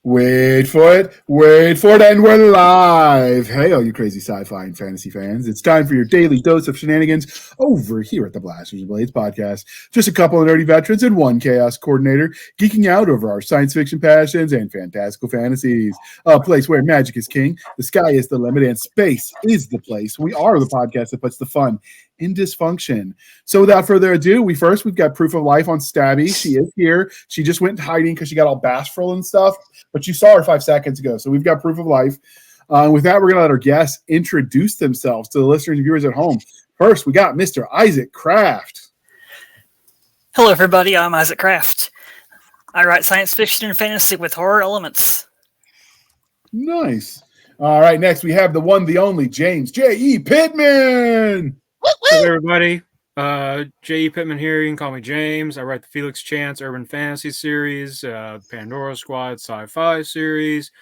Wait for it, and we're live. Hey, all you crazy sci-fi and fantasy fans. It's time for your daily dose of shenanigans over here at the Blasters and Blades podcast. Just a couple of nerdy veterans and one chaos coordinator geeking out over our science fiction passions and fantastical fantasies. A place where magic is king, the sky is the limit, and space is the place. We are the podcast that puts the fun in dysfunction. So without further ado, we've got proof of life on Stabby. She is here. She just went hiding because she got all bashful and stuff, but you saw her 5 seconds ago. So we've got proof of life. With that, we're going to let our guests introduce themselves to the listeners and viewers at home. First, we got Mr. Isaac Kraft. Hello, everybody. I'm Isaac Kraft. I write science fiction and fantasy with horror elements. Nice. All right, next we have the one, the only, James JE Pittman. Hello, everybody. JE Pittman here. You can call me James. I write the Felix Chance Urban Fantasy series, Pandora Squad Sci-Fi series,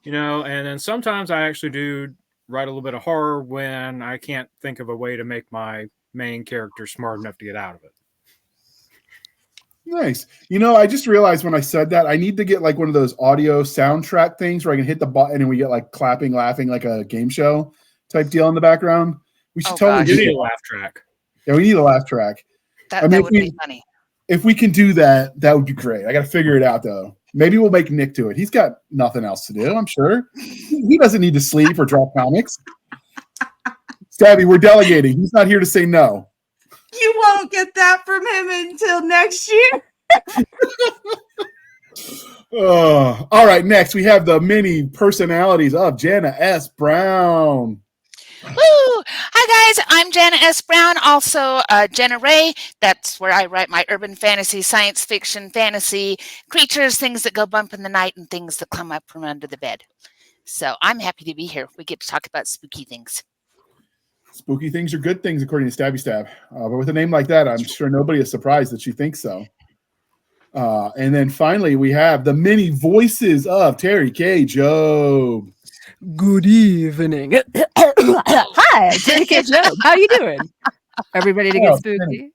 and then sometimes I actually do write a little bit of horror when I can't think of a way to make my main character smart enough to get out of it. Nice. I just realized when I said that, I need to get like one of those audio soundtrack things where I can hit the button and we get like clapping, laughing, like a game show type deal in the background. We should totally do a laugh track. Yeah, we need a laugh track. That would be funny. If we can do that, that would be great. I got to figure it out, though. Maybe we'll make Nick do it. He's got nothing else to do, I'm sure. He doesn't need to sleep or draw comics. Stabby, we're delegating. He's not here to say no. You won't get that from him until next year. All right, next we have the many personalities of Jana S Brown. Woo! Hi guys, I'm Jana S Brown, also Jena Rey. That's where I write my urban fantasy, science fiction, fantasy, creatures, things that go bump in the night, and things that come up from under the bed. So I'm happy to be here. We get to talk about spooky things. Spooky things are good things, according to Stabby Stab. But with a name like that, I'm sure nobody is surprised that she thinks so. And then finally, we have the many voices of Teri K Jobe. Good evening. Hi, Teri K Jobe. How you doing? Everybody to get spooky?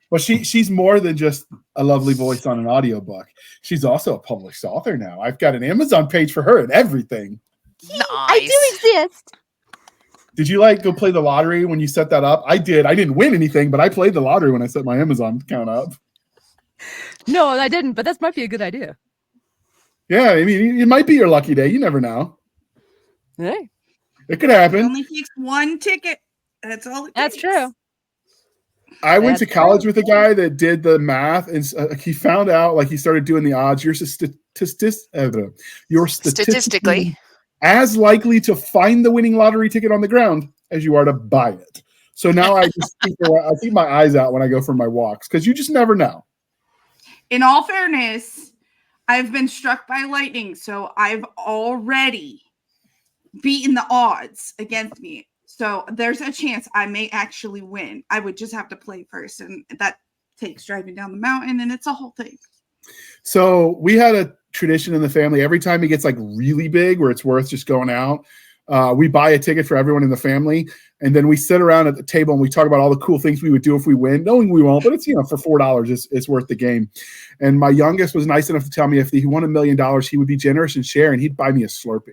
Well, she's more than just a lovely voice on an audiobook. She's also a published author now. I've got an Amazon page for her and everything. Nice. I do exist. Did you go play the lottery when you set that up? I did. I didn't win anything, but I played the lottery when I set my Amazon account up. No, I didn't, but that might be a good idea. Yeah, I mean, it might be your lucky day. You never know. Hey. It could happen. It only takes one ticket. That's all it takes. That's true. I went to college with a guy that did the math, and he found out, he started doing the odds. You're statistically as likely to find the winning lottery ticket on the ground as you are to buy it. So now I just keep my eyes out when I go for my walks because you just never know. In all fairness, I've been struck by lightning, so I've already beaten the odds against me. So there's a chance I may actually win. I would just have to play first, and that takes driving down the mountain, and it's a whole thing. So we had a tradition in the family. Every time it gets really big where it's worth just going out, we buy a ticket for everyone in the family, and then we sit around at the table and we talk about all the cool things we would do if we win, knowing we won't, but it's, for $4, it's worth the game. And my youngest was nice enough to tell me if he won $1 million, he would be generous and share, and he'd buy me a Slurpee.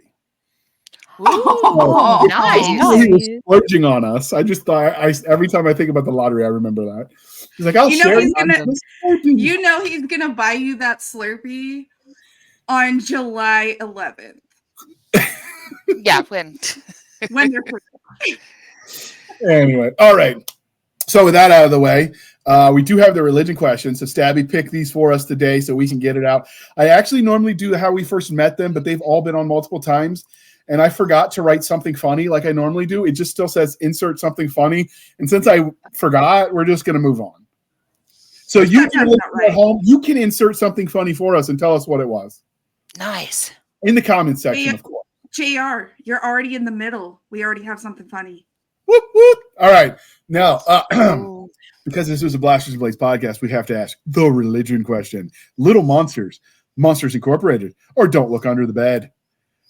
Oh, nice. He was splurging on us. I just thought, every time I think about the lottery, I remember that. He's like, I'll share. He's gonna buy you that Slurpee on July 11th. Yeah, when they're Anyway, all right. So with that out of the way, we do have the religion question. So Stabby picked these for us today so we can get it out. I actually normally do how we first met them, but they've all been on multiple times. And I forgot to write something funny like I normally do. It just still says insert something funny. And since I forgot, we're just going to move on. So you can at home, you can insert something funny for us and tell us what it was. Nice. In the comments section, of course. JR, you're already in the middle. We already have something funny. Whoop, whoop. All right. Now, because this is a Blasters and Blades podcast, we have to ask the religion question. Little Monsters, Monsters Incorporated, or Don't Look Under the Bed?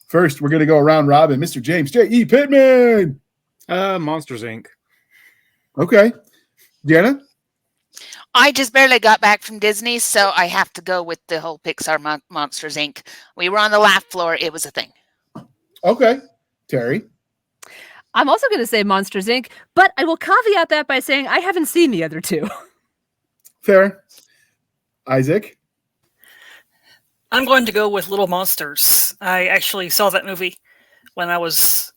First, we're going to go around robin. Mr. James JE Pittman. Monsters, Inc. Okay. Jana? I just barely got back from Disney, so I have to go with the whole Pixar Monsters Inc. We were on the laugh floor. It was a thing. Okay. Terry? I'm also going to say Monsters Inc., but I will caveat that by saying I haven't seen the other two. Fair. Isaac? I'm going to go with Little Monsters. I actually saw that movie when I was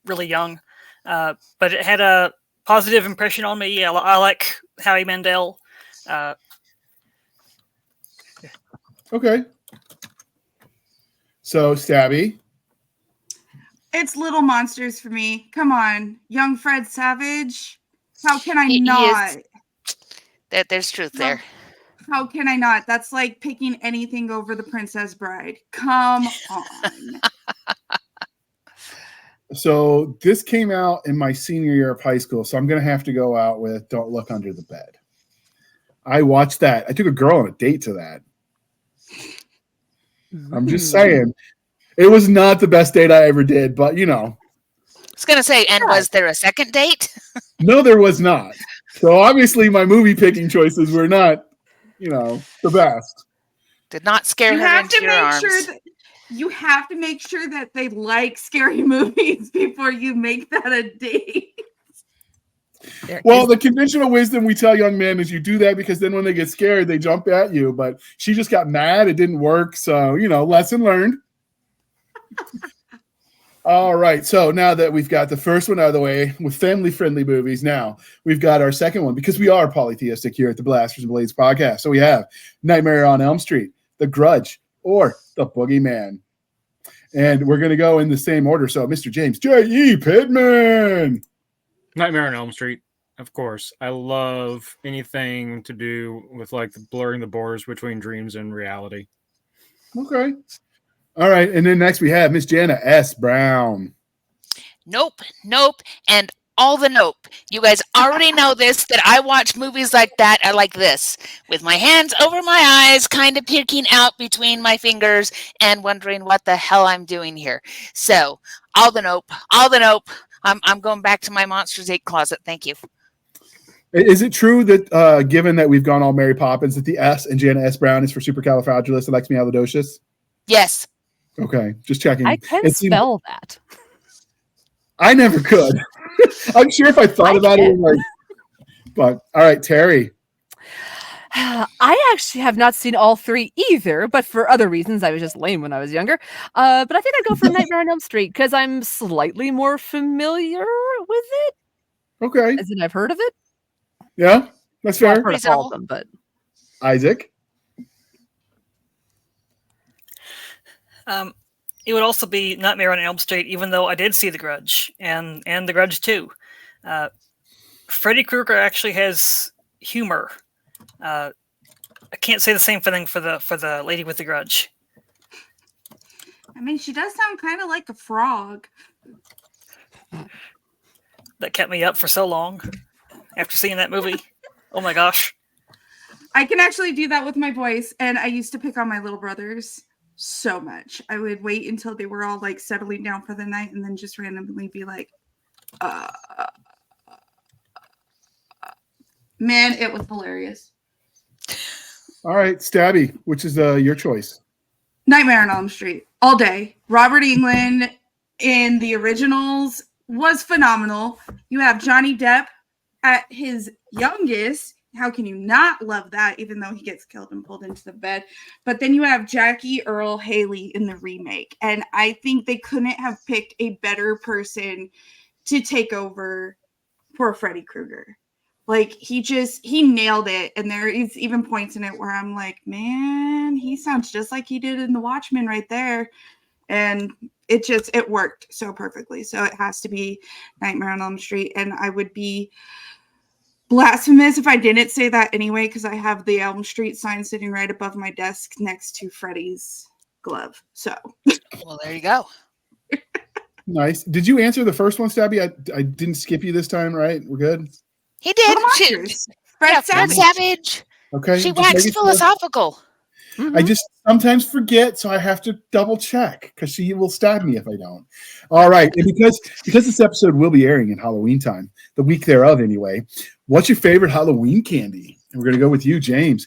really young, but it had a positive impression on me. I like Howie Mandel. Okay. So, Stabby? It's Little Monsters for me. Come on, young Fred Savage. How can I He not? There's truth there. How can I not? That's like picking anything over The Princess Bride. Come on. So this came out in my senior year of high school, so I'm going to have to go out with Don't Look Under the Bed. I watched that. I took a girl on a date to that. I'm just saying. It was not the best date I ever did, but you know. I was going to say, and was there a second date? No, there was not. So obviously my movie picking choices were not, you know, the best. Did not scare You her have into to your make arms. sure that you have to make sure that they like scary movies before you make that a date. Well, the conventional wisdom we tell young men is you do that because then when they get scared, they jump at you. But she just got mad. It didn't work. So, you know, lesson learned. All right. So now that we've got the first one out of the way with family-friendly movies, now we've got our second one because we are polytheistic here at the Blasters and Blades podcast. So we have Nightmare on Elm Street, The Grudge, or The Boogeyman. And we're going to go in the same order. So, Mr. James, JE Pittman. Nightmare on Elm Street, of course. I love anything to do with like blurring the borders between dreams and reality. Okay. All right. And then next we have Miss Jana S Brown. Nope, and all the nope. You guys already know this, that I watch movies like that like this, with my hands over my eyes, kind of peeking out between my fingers and wondering what the hell I'm doing here. So, all the nope. I'm going back to my Monsters Inc. closet. Thank you. Is it true that given that we've gone all Mary Poppins, that the S in Jana S Brown is for supercalifragilisticexpialidocious? Yes. Okay, just checking. I can spell that. I never could. I'm sure if I thought about it, like, but all right, Terry. I actually have not seen all three either, but for other reasons. I was just lame when I was younger. But I think I'd go for Nightmare on Elm Street because I'm slightly more familiar with it. Okay. As in, I've heard of it. Yeah, that's fair. I've heard of all of them, but Isaac. It would also be Nightmare on Elm Street, even though I did see The Grudge and The Grudge 2. Freddy Krueger actually has humor. I can't say the same thing for the lady with the grudge. I mean, she does sound kind of like a frog. That kept me up for so long after seeing that movie. Oh my gosh. I can actually do that with my voice, and I used to pick on my little brothers so much. I would wait until they were all like settling down for the night and then just randomly be like, man, it was hilarious. All right, Stabby, which is your choice? Nightmare on Elm Street all day. Robert Englund in the originals was phenomenal. You have Johnny Depp at his youngest. How can you not love that, even though he gets killed and pulled into the bed? But then you have Jackie Earle Haley in the remake. And I think they couldn't have picked a better person to take over for Freddy Krueger. Like, he nailed it. And there is even points in it where I'm like, man, he sounds just like he did in The Watchmen right there. And it worked so perfectly. So it has to be Nightmare on Elm Street. And I would be blasphemous if I didn't say that anyway, because I have the Elm Street sign sitting right above my desk next to Freddy's glove. So, well, there you go. Nice. Did you answer the first one, Stabby? I didn't skip you this time, right? We're good. He did. Fred Savage. Okay. She waxed philosophical. Mhm. I just sometimes forget, so I have to double check because she will stab me if I don't. All right, and because this episode will be airing in Halloween time, the week thereof anyway. What's your favorite Halloween candy? And we're gonna go with you, James.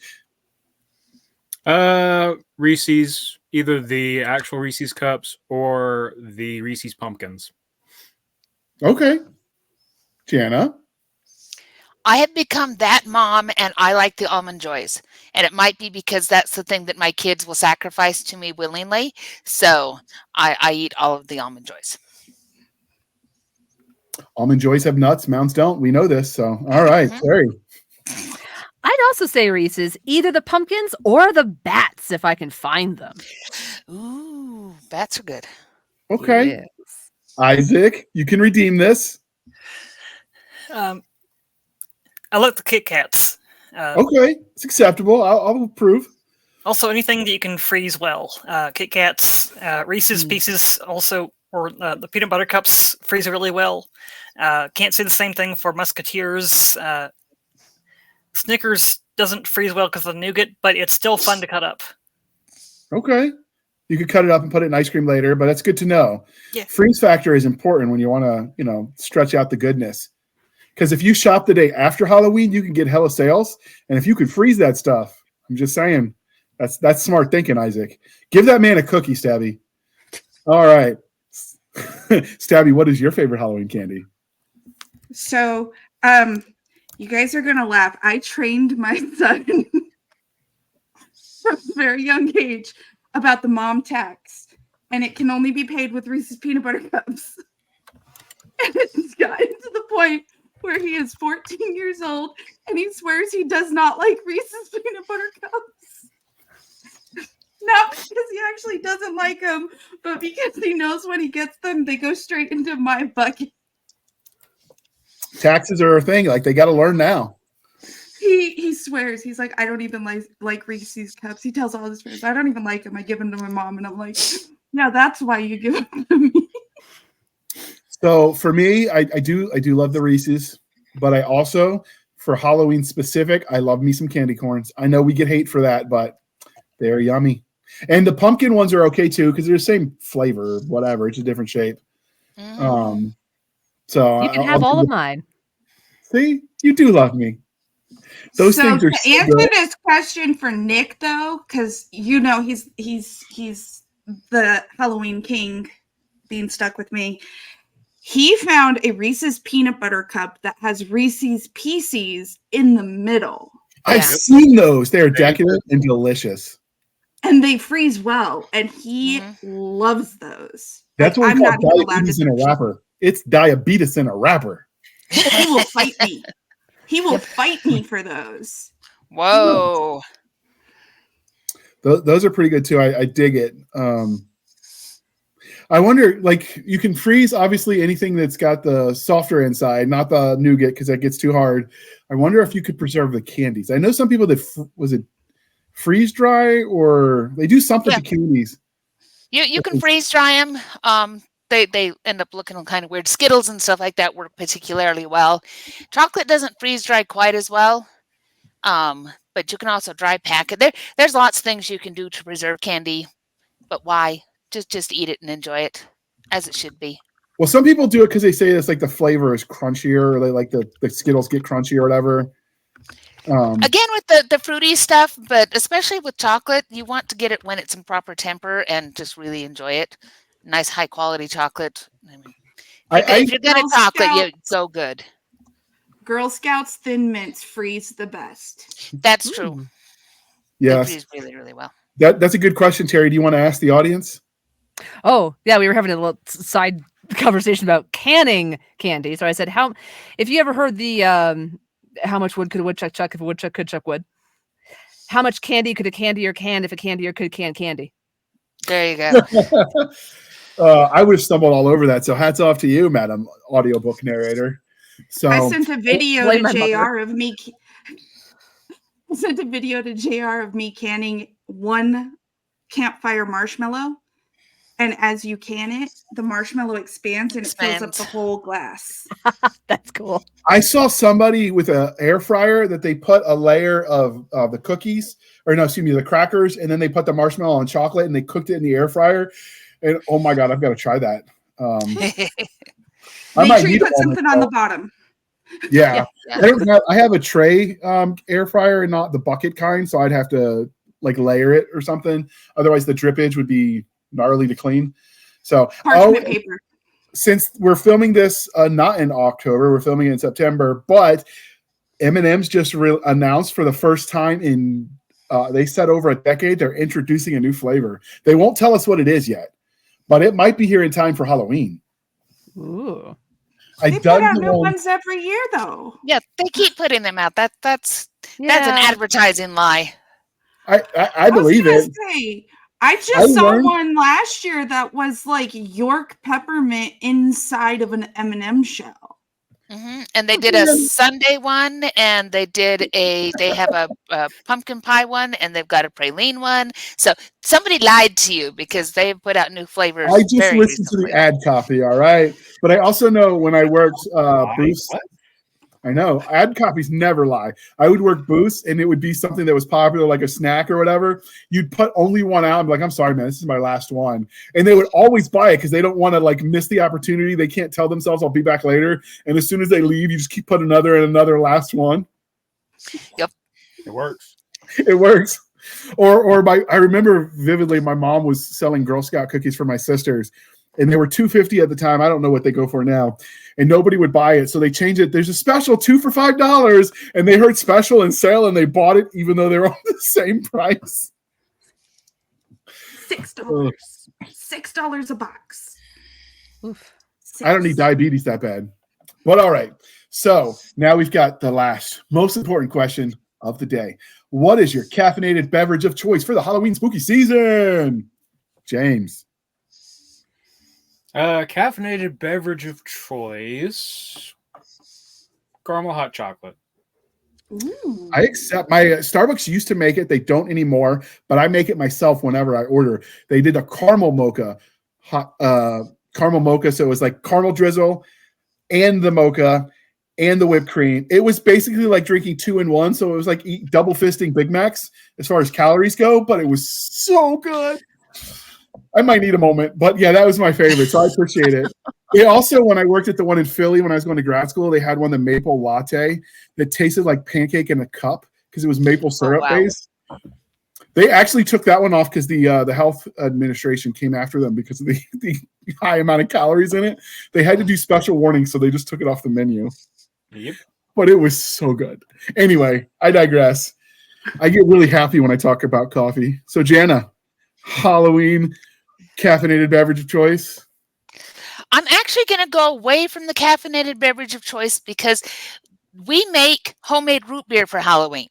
Reese's, either the actual Reese's cups or the Reese's pumpkins. Okay, Jana. I have become that mom, and I like the almond joys. And it might be because that's the thing that my kids will sacrifice to me willingly. So I eat all of the almond joys. Almond joys have nuts, mounds don't. We know this. So, all right, Mhm. Terry. I'd also say Reese's, either the pumpkins or the bats if I can find them. Ooh, bats are good. Okay, Yes. Isaac, you can redeem this. I like the Kit Kats. Okay, it's acceptable. I'll approve. Also, anything that you can freeze well. Kit Kats, Reese's Pieces, also, or the peanut butter cups freeze really well. Can't say the same thing for Musketeers. Snickers doesn't freeze well because of the nougat, but it's still fun to cut up. Okay. You could cut it up and put it in ice cream later, but that's good to know. Yeah. Freeze factor is important when you want to, stretch out the goodness. Because if you shop the day after Halloween, you can get hella sales. And if you could freeze that stuff, I'm just saying, that's smart thinking, Isaac. Give that man a cookie, Stabby. All right. Stabby, what is your favorite Halloween candy? So, you guys are gonna laugh. I trained my son from a very young age about the mom tax, and it can only be paid with Reese's peanut butter cups. And it's gotten to the point where he is 14 years old, and he swears he does not like Reese's peanut butter cups. Not because he actually doesn't like them, but because he knows when he gets them, they go straight into my bucket. Taxes are a thing. Like, they got to learn now. He swears. He's like, I don't even like Reese's cups. He tells all his friends, I don't even like them. I give them to my mom. And I'm like, yeah, that's why you give them to me. So for me, I do love the Reese's, but I also, for Halloween specific, I love me some candy corns. I know we get hate for that, but they're yummy. And the pumpkin ones are okay too, because they're the same flavor, whatever. It's a different shape. So You can have all of mine. See, you do love me. Those things are to answer this question for Nick, though, because he's the Halloween king, being stuck with me. He found a Reese's peanut butter cup that has Reese's Pieces in the middle. I've seen those. They're decadent and delicious. And they freeze well, and he loves those. That's what I'm we call not even allowed diabetes to in a wrapper. It's diabetes in a wrapper. He will fight me. He will fight me for those. Whoa. Those are pretty good too. I dig it. I wonder, like, you can freeze obviously anything that's got the softer inside, not the nougat because that gets too hard. I wonder if you could preserve the candies. I know some people that was it freeze dry or they do something to candies. You can freeze dry them. They end up looking kind of weird. Skittles and stuff like that work particularly well. Chocolate doesn't freeze dry quite as well. But you can also dry pack it. There's lots of things you can do to preserve candy, but why? Just eat it and enjoy it as it should be. Well, some people do it because they say it's like the flavor is crunchier, or they like the Skittles get crunchy or whatever. Again, with the fruity stuff, but especially with chocolate, you want to get it when it's in proper temper and just really enjoy it. Nice high quality chocolate. I mean, if you're good at chocolate, you go good. Girl Scouts Thin Mints freeze the best. That's true. Yes. They freeze really, really well. That's a good question, Terry. Do you want to ask the audience? Oh, yeah, we were having a little side conversation about canning candy. So I said, if you ever heard the how much wood could a woodchuck chuck if a woodchuck could chuck wood? How much candy could a candier can if a candier could can candy? There you go. I would have stumbled all over that. So hats off to you, Madam Audiobook Narrator. So I sent a video to JR of me. I sent a video to JR of me canning one campfire marshmallow, and as you can it, the marshmallow expands and it fills up Expands. the whole glass. That's cool. I saw somebody with an air fryer that they put a layer of the cookies, or no, excuse me, the crackers, and then they put the marshmallow on chocolate and they cooked it in the air fryer. And oh my God, I've got to try that. I Make might sure you need put it something on the bottom. Yeah. Yeah. I have a tray air fryer and not the bucket kind, so I'd have to like layer it or something. Otherwise, the drippage would be gnarly to clean. So, Parchment paper. Since we're filming this not in October, we're filming it in September, but M&M's just announced for the first time in they said over a decade they're introducing a new flavor. They won't tell us what it is yet, but it might be here in time for Halloween. Ooh. They put out new ones every year, though. Yeah, they keep putting them out. That's an advertising lie. I believe it. I just saw one last year that was like York peppermint inside of an M&M shell. Mm-hmm. And they did a Sunday one, and they have a pumpkin pie one, and they've got a praline one. So somebody lied to you because they put out new flavors. I just listened to the ad copy, all right? But I also know when I worked booths, I know ad copies never lie. I would work booths, and it would be something that was popular, like a snack or whatever. You'd put only one out. I'm like, I'm sorry, man, this is my last one. And they would always buy it because they don't want to like miss the opportunity. They can't tell themselves I'll be back later. And as soon as they leave, you just keep putting another and another last one. Yep, it works. It works. Or I remember vividly, my mom was selling Girl Scout cookies for my sisters, and they were $2.50 at the time. I don't know what they go for now. And nobody would buy it. So they changed it. There's a special 2 for $5. And they heard special and sale and they bought it even though they were on the same price. $6. $6 a box. Oof. I don't need diabetes that bad. But all right. So now we've got the last most important question of the day. What is your caffeinated beverage of choice for the Halloween spooky season? James. Caffeinated beverage of choice. Caramel hot chocolate. Ooh. I accept. My Starbucks used to make it. They don't anymore, but I make it myself whenever I order. They did a caramel mocha, caramel mocha. So it was like caramel drizzle and the mocha and the whipped cream. It was basically like drinking 2 in 1. So it was like double fisting Big Macs as far as calories go, but it was so good. I might need a moment, but yeah, that was my favorite. So I appreciate it. It also, when I worked at the one in Philly, when I was going to grad school, they had one, the maple latte that tasted like pancake in a cup because it was maple syrup based. They actually took that one off because the health administration came after them because of the high amount of calories in it. They had to do special warnings, so they just took it off the menu. Yep. But it was so good. Anyway, I digress. I get really happy when I talk about coffee. So Jana, Halloween caffeinated beverage of choice? I'm actually going to go away from the caffeinated beverage of choice because we make homemade root beer for Halloween.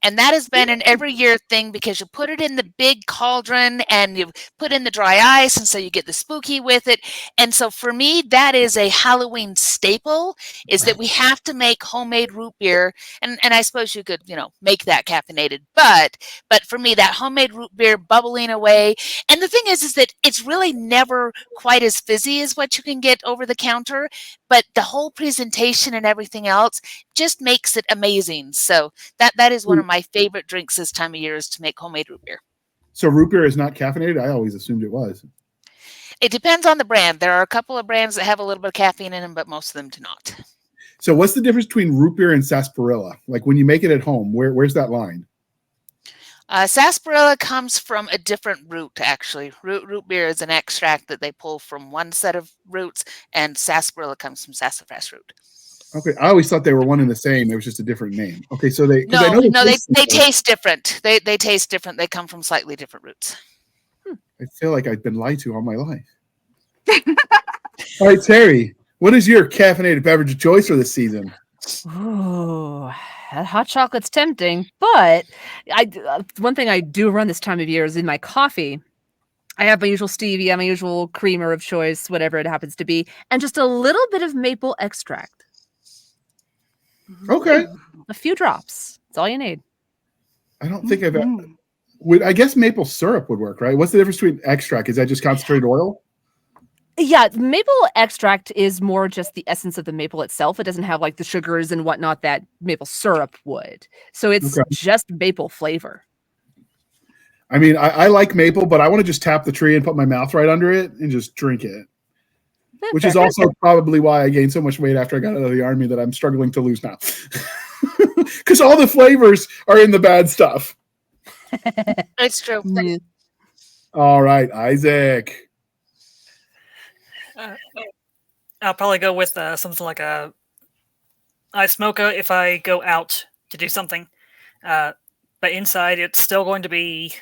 And that has been an every year thing because you put it in the big cauldron and you put in the dry ice, and so you get the spooky with it. And so for me, that is a Halloween staple, is that we have to make homemade root beer. And I suppose you could, make that caffeinated. But for me, that homemade root beer bubbling away. And the thing is that it's really never quite as fizzy as what you can get over the counter. But the whole presentation and everything else just makes it amazing. So that is one of my favorite drinks this time of year, is to make homemade root beer. So root beer is not caffeinated? I always assumed it was. It depends on the brand. There are a couple of brands that have a little bit of caffeine in them, but most of them do not. So what's the difference between root beer and sarsaparilla? Like when you make it at home, where's that line? Sarsaparilla comes from a different root, actually. Root beer is an extract that they pull from one set of roots, and sarsaparilla comes from sassafras root. Okay, I always thought they were one and the same. It was just a different name. Okay, so they taste different. They taste different. They come from slightly different roots. I feel like I've been lied to all my life. All right, Teri, what is your caffeinated beverage of choice for this season? Ooh, that hot chocolate's tempting, but one thing I do around this time of year is in my coffee. I have my usual stevia, my usual creamer of choice, whatever it happens to be, and just a little bit of maple extract. Okay. A few drops. That's all you need. I don't think I've I guess maple syrup would work, right? What's the difference between extract? Is that just concentrated oil? Yeah, maple extract is more just the essence of the maple itself. It doesn't have like the sugars and whatnot that maple syrup would. So it's just maple flavor. I mean, I like maple, but I want to just tap the tree and put my mouth right under it and just drink it. Which is also probably why I gained so much weight after I got out of the army that I'm struggling to lose now. Because all the flavors are in the bad stuff. It's true. All right, Isaac. I'll probably go with something like a ice mocha if I go out to do something. But inside, it's still going to be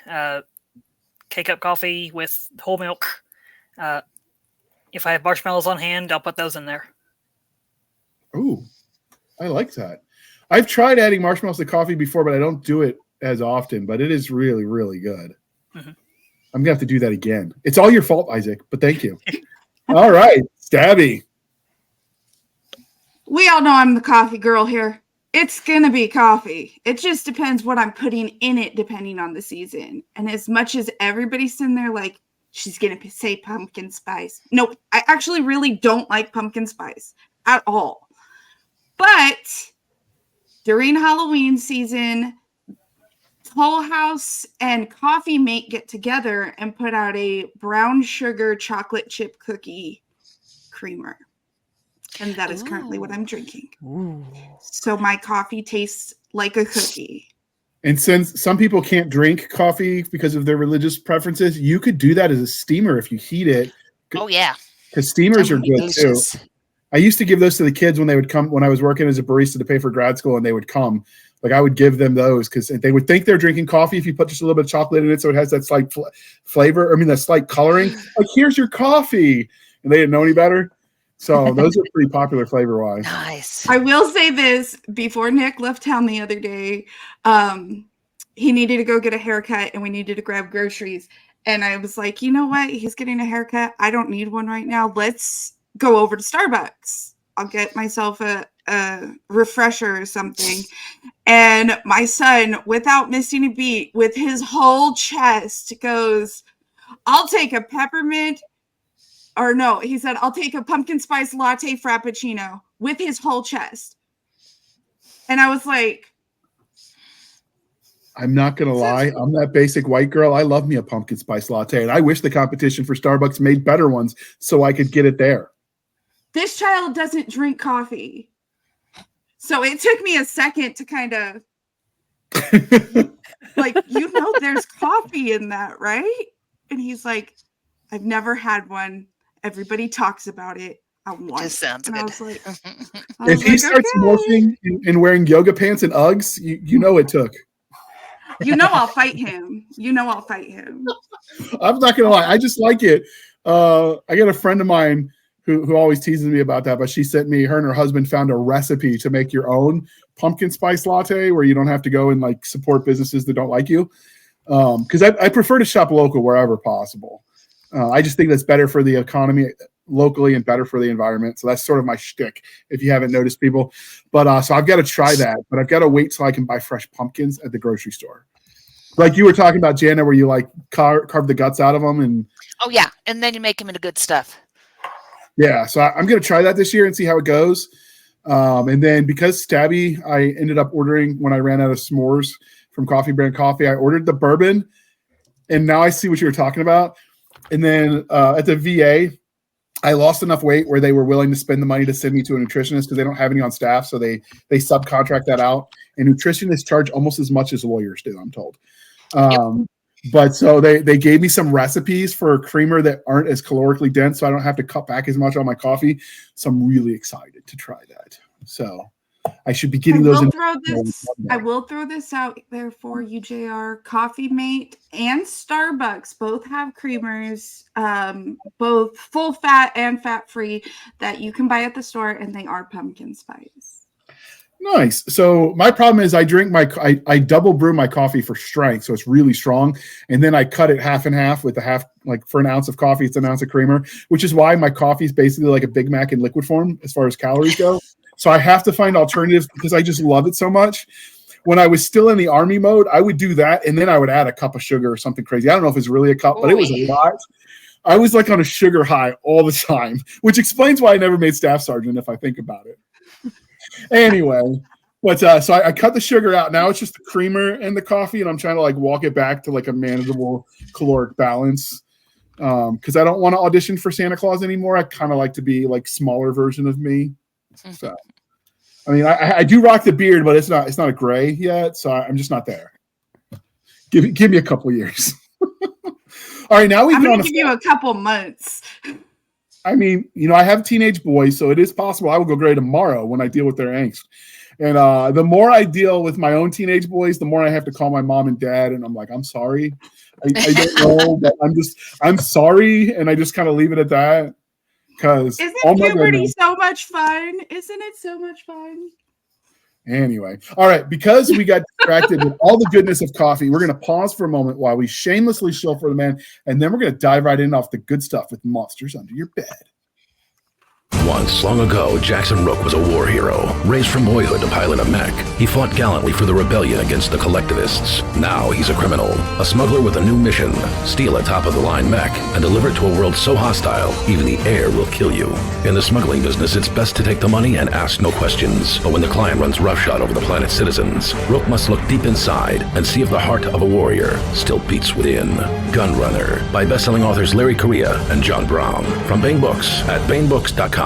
K-cup coffee with whole milk. If I have marshmallows on hand, I'll put those in there. Ooh, I like that. I've tried adding marshmallows to coffee before, but I don't do it as often. But it is really, really good. Mm-hmm. I'm going to have to do that again. It's all your fault, Isaac, but thank you. All right, Stabby. We all know I'm the coffee girl here. It's going to be coffee. It just depends what I'm putting in it depending on the season. And as much as everybody's sitting there like, she's going to say pumpkin spice. Nope, I actually really don't like pumpkin spice at all. But during Halloween season, Toll House and Coffee Mate get together and put out a brown sugar chocolate chip cookie creamer. And that is currently what I'm drinking. Ooh. So my coffee tastes like a cookie. And since some people can't drink coffee because of their religious preferences, you could do that as a steamer if you heat it. Oh, yeah. Because steamers are good, too. I used to give those to the kids when they would come, when I was working as a barista to pay for grad school, and they would come. Like, I would give them those because they would think they're drinking coffee if you put just a little bit of chocolate in it so it has that slight flavor. I mean, that slight coloring. Like, here's your coffee. And they didn't know any better. So those are pretty popular flavor-wise. Nice. I will say this. Before Nick left town the other day, he needed to go get a haircut, and we needed to grab groceries. And I was like, you know what? He's getting a haircut. I don't need one right now. Let's go over to Starbucks. I'll get myself a refresher or something. And my son, without missing a beat, with his whole chest goes, I'll take a peppermint. Or no, he said, I'll take a pumpkin spice latte frappuccino with his whole chest. And I was like, I'm not going to lie. I'm that basic white girl. I love me a pumpkin spice latte. And I wish the competition for Starbucks made better ones so I could get it there. This child doesn't drink coffee. So it took me a second to kind of like, there's coffee in that, right? And he's like, I've never had one. Everybody talks about it. I want Just sounds and good. I was like, if he starts morphing and wearing yoga pants and Uggs, you know it took. I'll fight him. I'll fight him. I'm not going to lie. I just like it. I got a friend of mine who always teases me about that, but she sent me, her and her husband found a recipe to make your own pumpkin spice latte where you don't have to go and like support businesses that don't like you. Because I prefer to shop local wherever possible. I just think that's better for the economy locally and better for the environment. So that's sort of my shtick, if you haven't noticed, people. But so I've got to try that, but I've got to wait till I can buy fresh pumpkins at the grocery store. Like you were talking about, Jana, where you like carve the guts out of them. And oh, yeah. And then you make them into good stuff. Yeah. So I'm going to try that this year and see how it goes. And then because Stabby, I ended up ordering when I ran out of s'mores from Coffee Brand Coffee, I ordered the bourbon. And now I see what you were talking about. And then at the VA, I lost enough weight where they were willing to spend the money to send me to a nutritionist because they don't have any on staff. So they subcontract that out. And nutritionists charge almost as much as lawyers do, I'm told. But so they gave me some recipes for a creamer that aren't as calorically dense, so I don't have to cut back as much on my coffee. So I'm really excited to try that. So I should be getting those. I will throw this out there for you, JR. Coffee Mate and Starbucks both have creamers, both full fat and fat free, that you can buy at the store, and they are pumpkin spice. Nice. So my problem is I double brew my coffee for strength, so it's really strong, and then I cut it half and half with like for an ounce of coffee, it's an ounce of creamer, which is why my coffee is basically like a Big Mac in liquid form as far as calories go. So I have to find alternatives because I just love it so much. when I was still in the army mode, I would do that, and then I would add a cup of sugar or something crazy. I don't know if it's really a cup, but it was a lot. I was like on a sugar high all the time, which explains why I never made staff sergeant if I think about it. Anyway, but so I cut the sugar out. Now it's just the creamer and the coffee, and I'm trying to like walk it back to like a manageable caloric balance. Because I don't want to audition for Santa Claus anymore. I kind of like to be like smaller version of me. So, I mean, I do rock the beard, but it's not a gray yet, so I'm just not there. Give me a couple years. All right, now I'm going to give you a couple months. I mean, I have teenage boys, so it is possible I will go gray tomorrow when I deal with their angst. And the more I deal with my own teenage boys, the more I have to call my mom and dad, and I'm like, I'm sorry. I don't know, but I'm sorry, and I just kind of leave it at that. Because isn't puberty so much fun? Isn't it so much fun? Anyway, all right, because we got distracted with all the goodness of coffee, we're going to pause for a moment while we shamelessly shill for the man, and then we're going to dive right in off the good stuff with Monsters Under Your Bed. Once, long ago, Jackson Rook was a war hero. Raised from boyhood to pilot a mech, he fought gallantly for the rebellion against the collectivists. Now he's a criminal, a smuggler with a new mission: steal a top-of-the-line mech and deliver it to a world so hostile, even the air will kill you. In the smuggling business, it's best to take the money and ask no questions. But when the client runs roughshod over the planet's citizens, Rook must look deep inside and see if the heart of a warrior still beats within. Gunrunner, by best-selling authors Larry Correia and John Brown. From Bain Books at bainbooks.com.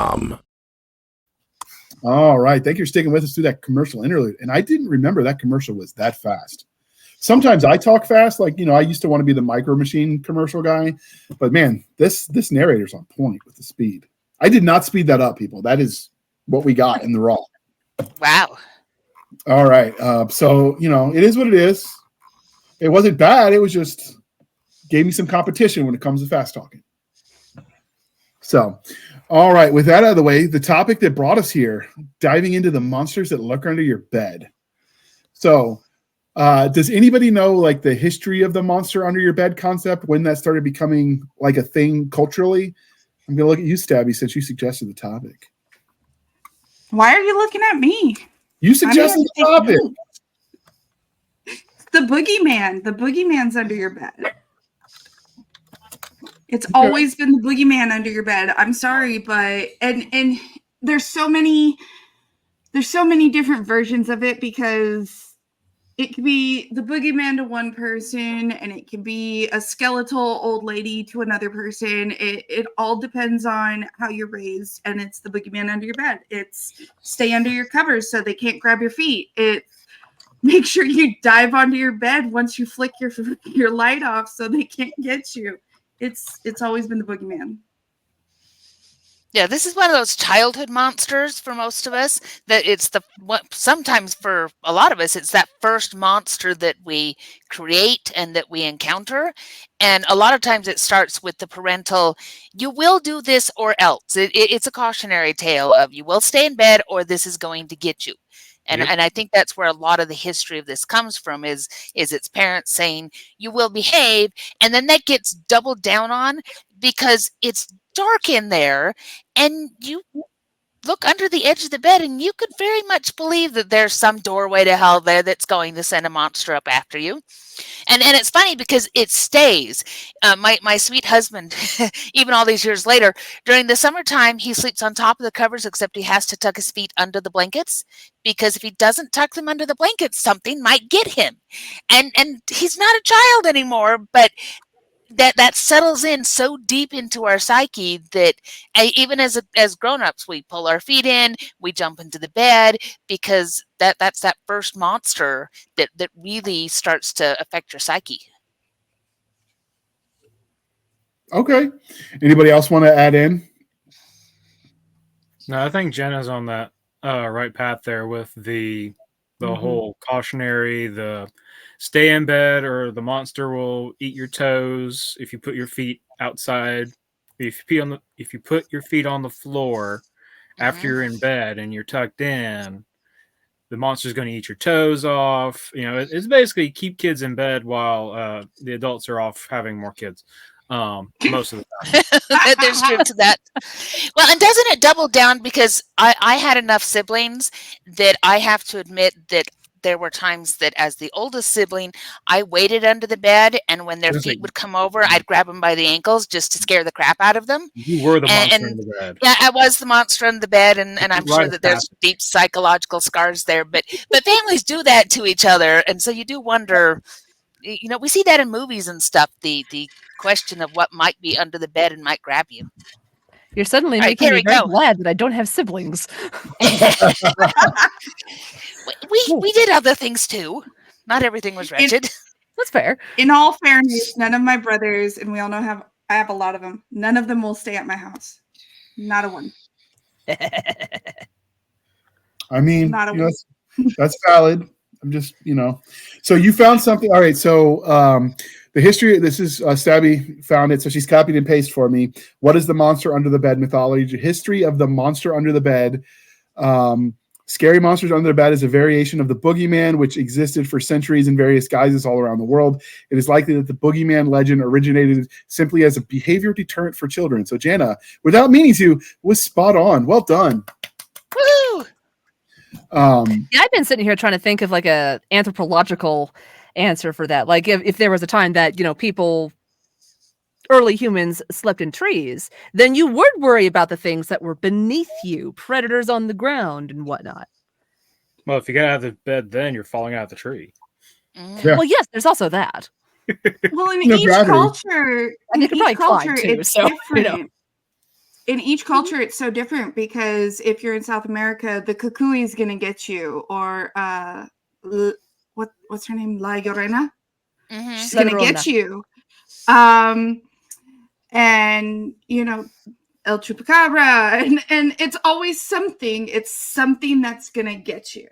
All right. Thank you for sticking with us through that commercial interlude. And I didn't remember that commercial was that fast. Sometimes I talk fast. Like, I used to want to be the Micro Machine commercial guy. But, man, this narrator's on point with the speed. I did not speed that up, people. That is what we got in the raw. Wow. All right. So, it is what it is. It wasn't bad. It was just gave me some competition when it comes to fast talking. So, all right, with that out of the way, the topic that brought us here, diving into the monsters that lurk under your bed. So, does anybody know like the history of the monster under your bed concept, when that started becoming like a thing culturally? I'm going to look at you, Stabby, since you suggested the topic. Why are you looking at me? You suggested the topic. The boogeyman. The boogeyman's under your bed. It's always been the boogeyman under your bed. I'm sorry, but and there's so many different versions of it, because it could be the boogeyman to one person, and it can be a skeletal old lady to another person. It all depends on how you're raised, and it's the boogeyman under your bed. It's stay under your covers so they can't grab your feet. It's make sure you dive onto your bed once you flick your light off so they can't get you. It's always been the boogeyman. Yeah, this is one of those childhood monsters for most of us. That it's sometimes for a lot of us, it's that first monster that we create and that we encounter. And a lot of times it starts with the parental, you will do this or else. It's a cautionary tale of you will stay in bed or this is going to get you. And Yep. and I think that's where a lot of the history of this comes from is its parents saying, you will behave. And then that gets doubled down on because it's dark in there and you look under the edge of the bed and you could very much believe that there's some doorway to hell there that's going to send a monster up after you. And it's funny because it stays. My sweet husband, even all these years later, during the summertime, he sleeps on top of the covers, except he has to tuck his feet under the blankets, because if he doesn't tuck them under the blankets, something might get him. And he's not a child anymore, but that settles in so deep into our psyche that even as grown-ups, we pull our feet in, we jump into the bed, because that's that first monster that really starts to affect your psyche. Okay. Anybody else want to add in? No, I think Jenna's on that right path there with the whole cautionary, the stay in bed or the monster will eat your toes if you put your feet outside. If you put your feet on the floor after you're in bed and you're tucked in, the monster's going to eat your toes off. It's basically keep kids in bed while the adults are off having more kids. Most of the time. There's truth to that. Well, and doesn't it double down, because I had enough siblings that I have to admit that there were times that as the oldest sibling, I waited under the bed, and when their feet would come over, I'd grab them by the ankles just to scare the crap out of them. You were the monster And in the bed. yeah, I was the monster under the bed, and I'm sure Right that there's deep psychological scars there. But families do that to each other, and so you do wonder. You know, we see that in movies and stuff. The question of what might be under the bed and might grab you. You're suddenly All right, making me Teri, very go. glad that I don't have siblings. we did other things too. Not everything was wretched. That's fair. In all fairness, none of my brothers, and we all know I have a lot of them. None of them will stay at my house. Not a one. I mean, Not a you know, one. that's valid. I'm just, so you found something. All right. So the history, this is Stabby found it. So she's copied and pasted for me. What is the monster under the bed mythology? History of the monster under the bed. Scary monsters under the bed is a variation of the boogeyman, which existed for centuries in various guises all around the world. It is likely that the boogeyman legend originated simply as a behavior deterrent for children. So Jana, without meaning to, was spot on. Well done. Woo! Yeah, I've been sitting here trying to think of like a anthropological answer for that. Like if there was a time that, early humans slept in trees, then you would worry about the things that were beneath you, predators on the ground and whatnot. Well, if you get out of the bed, then you're falling out of the tree. Yeah. Well, yes, there's also that. Well, in No each gravity. culture, And you can probably climb too, it's so, different. In each culture, it's so different because if you're in South America, the cucuy is going to get you, or what's her name, La Llorona? Mhm. She's La going to Llorona. get you. And El Chupacabra, and it's always something. It's something that's going to get you.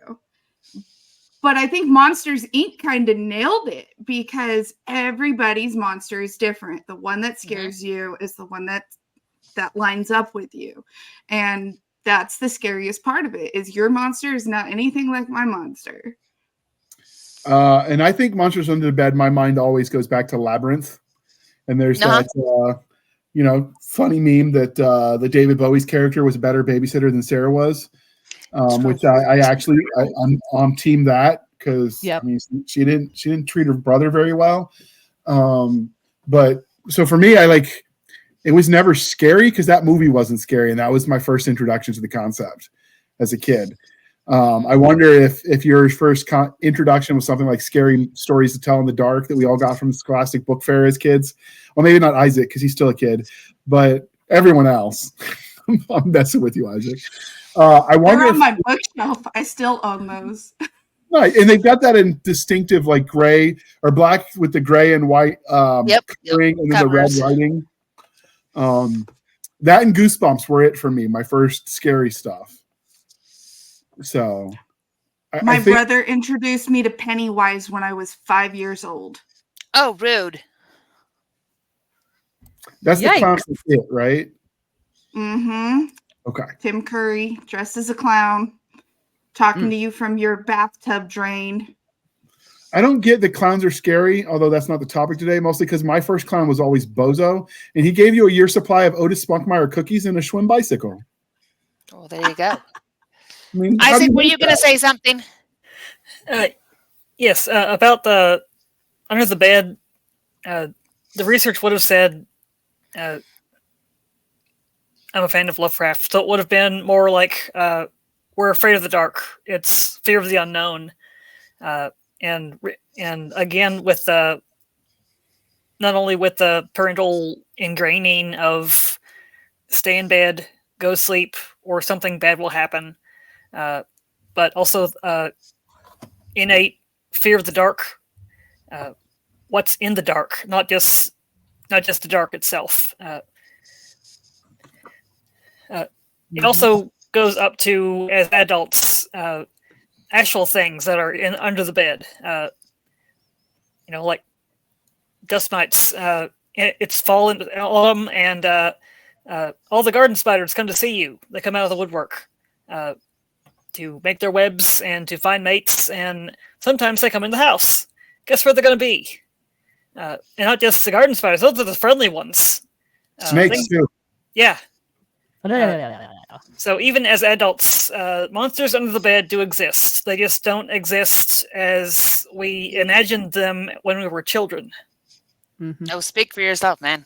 But I think Monsters Inc. kind of nailed it because everybody's monster is different. The one that scares you is the one that lines up with you. And that's the scariest part of it, is your monster is not anything like my monster. And I think Monsters Under the Bed, my mind always goes back to Labyrinth. And there's that, funny meme that the David Bowie's character was a better babysitter than Sarah was, which I'm on team that because Yep. I mean she didn't treat her brother very well. But so for me, it was never scary because that movie wasn't scary, and that was my first introduction to the concept as a kid. I wonder if your first introduction was something like Scary Stories to Tell in the Dark that we all got from Scholastic Book Fair as kids. Well, maybe not Isaac because he's still a kid, but everyone else. I'm messing with you, Isaac. I wonder They're on my bookshelf. I still own those. Right, and they've got that in distinctive like gray or black with the gray and white coloring and then the red Covers. writing. That and Goosebumps were it for me. My first scary stuff. So, My I think, brother introduced me to Pennywise when I was 5 years old. Oh, rude. that's the Yikes. clown from It, right? Mm-hmm. Okay. Tim Curry dressed as a clown, talking to you from your bathtub drain. I don't get that clowns are scary, although that's not the topic today, mostly because my first clown was always Bozo, and he gave you a year's supply of Otis Spunkmeyer cookies and a Schwinn bicycle. Oh, there you go. I mean, how do Isaac, were make you going to that? say something? Yes, about the under the bed. The research would have said, I'm a fan of Lovecraft, so it would have been more like we're afraid of the dark. It's fear of the unknown, and again with the not only with the parental ingraining of stay in bed, go sleep, or something bad will happen, but also innate fear of the dark. What's in the dark, not just the dark itself. It also goes up to, as adults, actual things that are under the bed. Like dust mites. It's fall in autumn, and all the garden spiders come to see you. They come out of the woodwork to make their webs and to find mates, and sometimes they come in the house. Guess where they're going to be? And not just the garden spiders; those are the friendly ones. Snakes too. Yeah. So even as adults, monsters under the bed do exist. They just don't exist as we imagined them when we were children. Mhm. Oh, speak for yourself, man.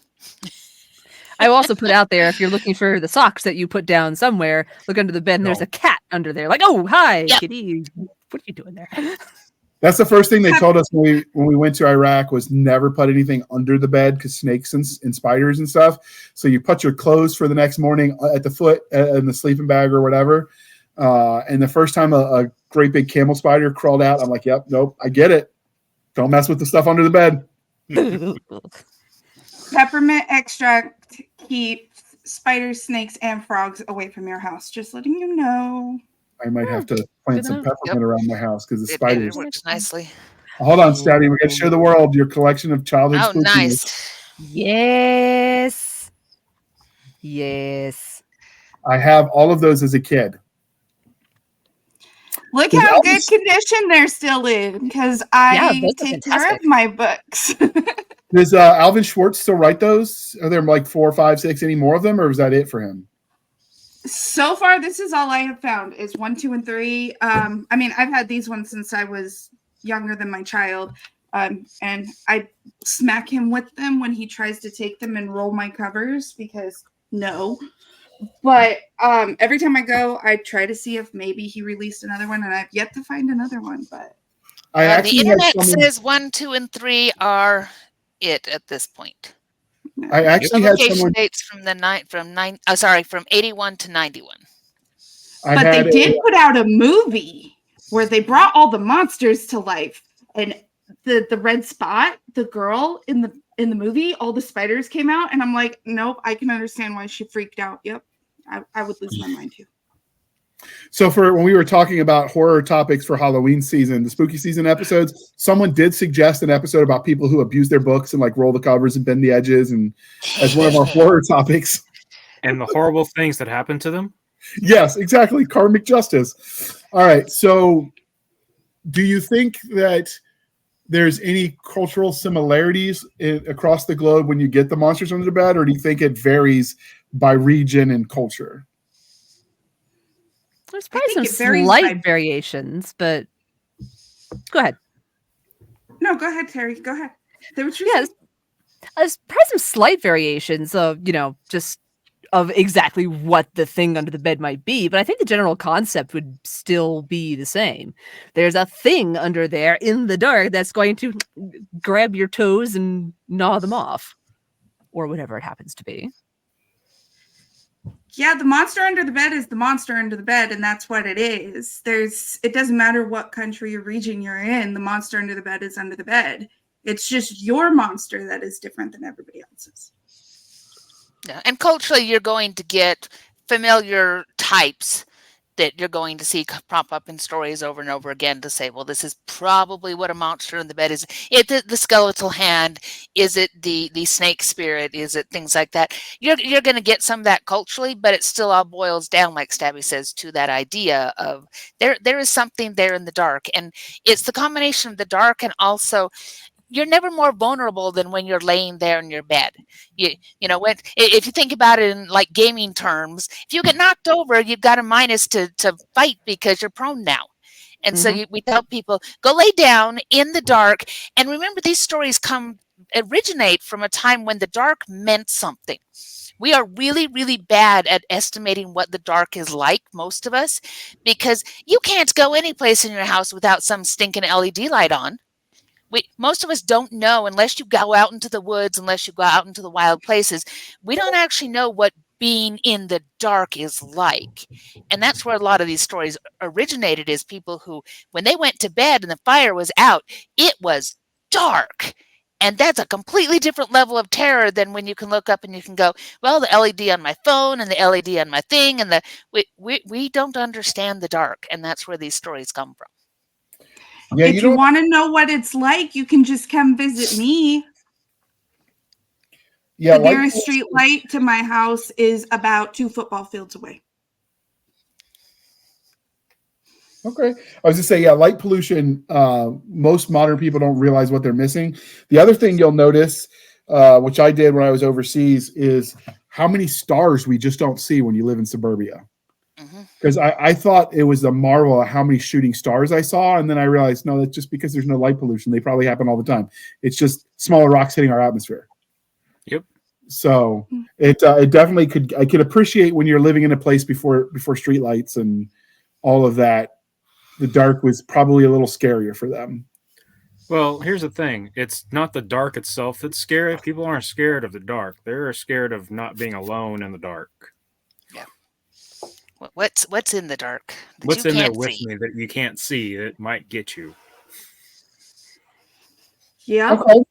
I will also put out there, if you're looking for the socks that you put down somewhere, look under the bed and there's a cat under there. Like, oh, hi, Yep. kitty. What are you doing there? That's the first thing they told us when we went to Iraq was never put anything under the bed because snakes and spiders and stuff. So you put your clothes for the next morning at the foot in the sleeping bag or whatever. And the first time a great big camel spider crawled out, I'm like, yep, nope, I get it. Don't mess with the stuff under the bed. Peppermint extract keeps spiders, snakes, and frogs away from your house. Just letting you know. I might have to plant some peppermint around my house because the It spiders. works nicely. Hold on, Stabby. We're going to show the world your collection of childhood Oh, spookiness. nice. Yes. Yes. I have all of those as a kid. Look Does how good Elvis- condition they're still in because I those are take care fantastic. of my books. Does Alvin Schwartz still write those? Are there like 4, 5, 6 any more of them, or is that it for him? So far, this is all I have found is 1, 2, and 3. I mean, I've had these ones since I was younger than my child. And I smack him with them when he tries to take them and roll my covers because no. But every time I go, I try to see if maybe he released another one, and I've yet to find another one. But I The actually had internet someone, says 1, 2, and 3 are it at this point. I actually had Publication someone. dates from from 81 to 91. but they did put out a movie where they brought all the monsters to life, and the red spot, the girl in the movie, all the spiders came out, and I'm like, nope, I can understand why she freaked out. Yep, I would lose my mind too. So for when we were talking about horror topics for Halloween season, the spooky season episodes, someone did suggest an episode about people who abuse their books and like roll the covers and bend the edges, and as one of our horror topics. And the horrible things that happen to them. Yes, exactly. Karmic justice. All right. So do you think that there's any cultural similarities across the globe when you get the monsters under the bed, or do you think it varies by region and culture? There's probably some think it varies slight by- variations, but go ahead. No, go ahead, Terry. Go ahead. Say what you're Yes. There's probably some slight variations of, just of exactly what the thing under the bed might be, but I think the general concept would still be the same. There's a thing under there in the dark that's going to grab your toes and gnaw them off, or whatever it happens to be. Yeah, the monster under the bed is the monster under the bed, and that's what it is. It doesn't matter what country or region you're in, the monster under the bed is under the bed. It's just your monster that is different than everybody else's. Yeah. And culturally, you're going to get familiar types that you're going to see prop up in stories over and over again to say, well, this is probably what a monster in the bed is. Is it the skeletal hand? Is it the snake spirit? Is it things like that? You're going to get some of that culturally, but it still all boils down, like Stabby says, to that idea of there is something there in the dark. And it's the combination of the dark and also you're never more vulnerable than when you're laying there in your bed. If you think about it in like gaming terms, if you get knocked over, you've got a minus to fight because you're prone now. And so we tell people, go lay down in the dark. And remember, these stories originate from a time when the dark meant something. We are really, really bad at estimating what the dark is like, most of us, because you can't go any place in your house without some stinking LED light on. Most of us don't know unless you go out into the woods, unless you go out into the wild places. We don't actually know what being in the dark is like. And that's where a lot of these stories originated, is people who, when they went to bed and the fire was out, it was dark. And that's a completely different level of terror than when you can look up and you can go, well, the LED on my phone and the LED on my thing. And we don't understand the dark. And that's where these stories come from. Yeah, If you want to know what it's like, you can just come visit me. Yeah, the nearest street light to my house is about 2 football fields away. Okay. I was going to say, light pollution, most modern people don't realize what they're missing. The other thing you'll notice, which I did when I was overseas, is how many stars we just don't see when you live in suburbia. Because I thought it was a marvel at how many shooting stars I saw, and then I realized, no, that's just because there's no light pollution. They probably happen all the time. It's just smaller rocks hitting our atmosphere. Yep. So it definitely could. I could appreciate when you're living in a place before streetlights and all of that. The dark was probably a little scarier for them. Well, here's the thing. It's not the dark itself that's scary. People aren't scared of the dark. They're scared of not being alone in the dark. What's in the dark? What's in there with me that you can't see that might get you? Yeah. Okay.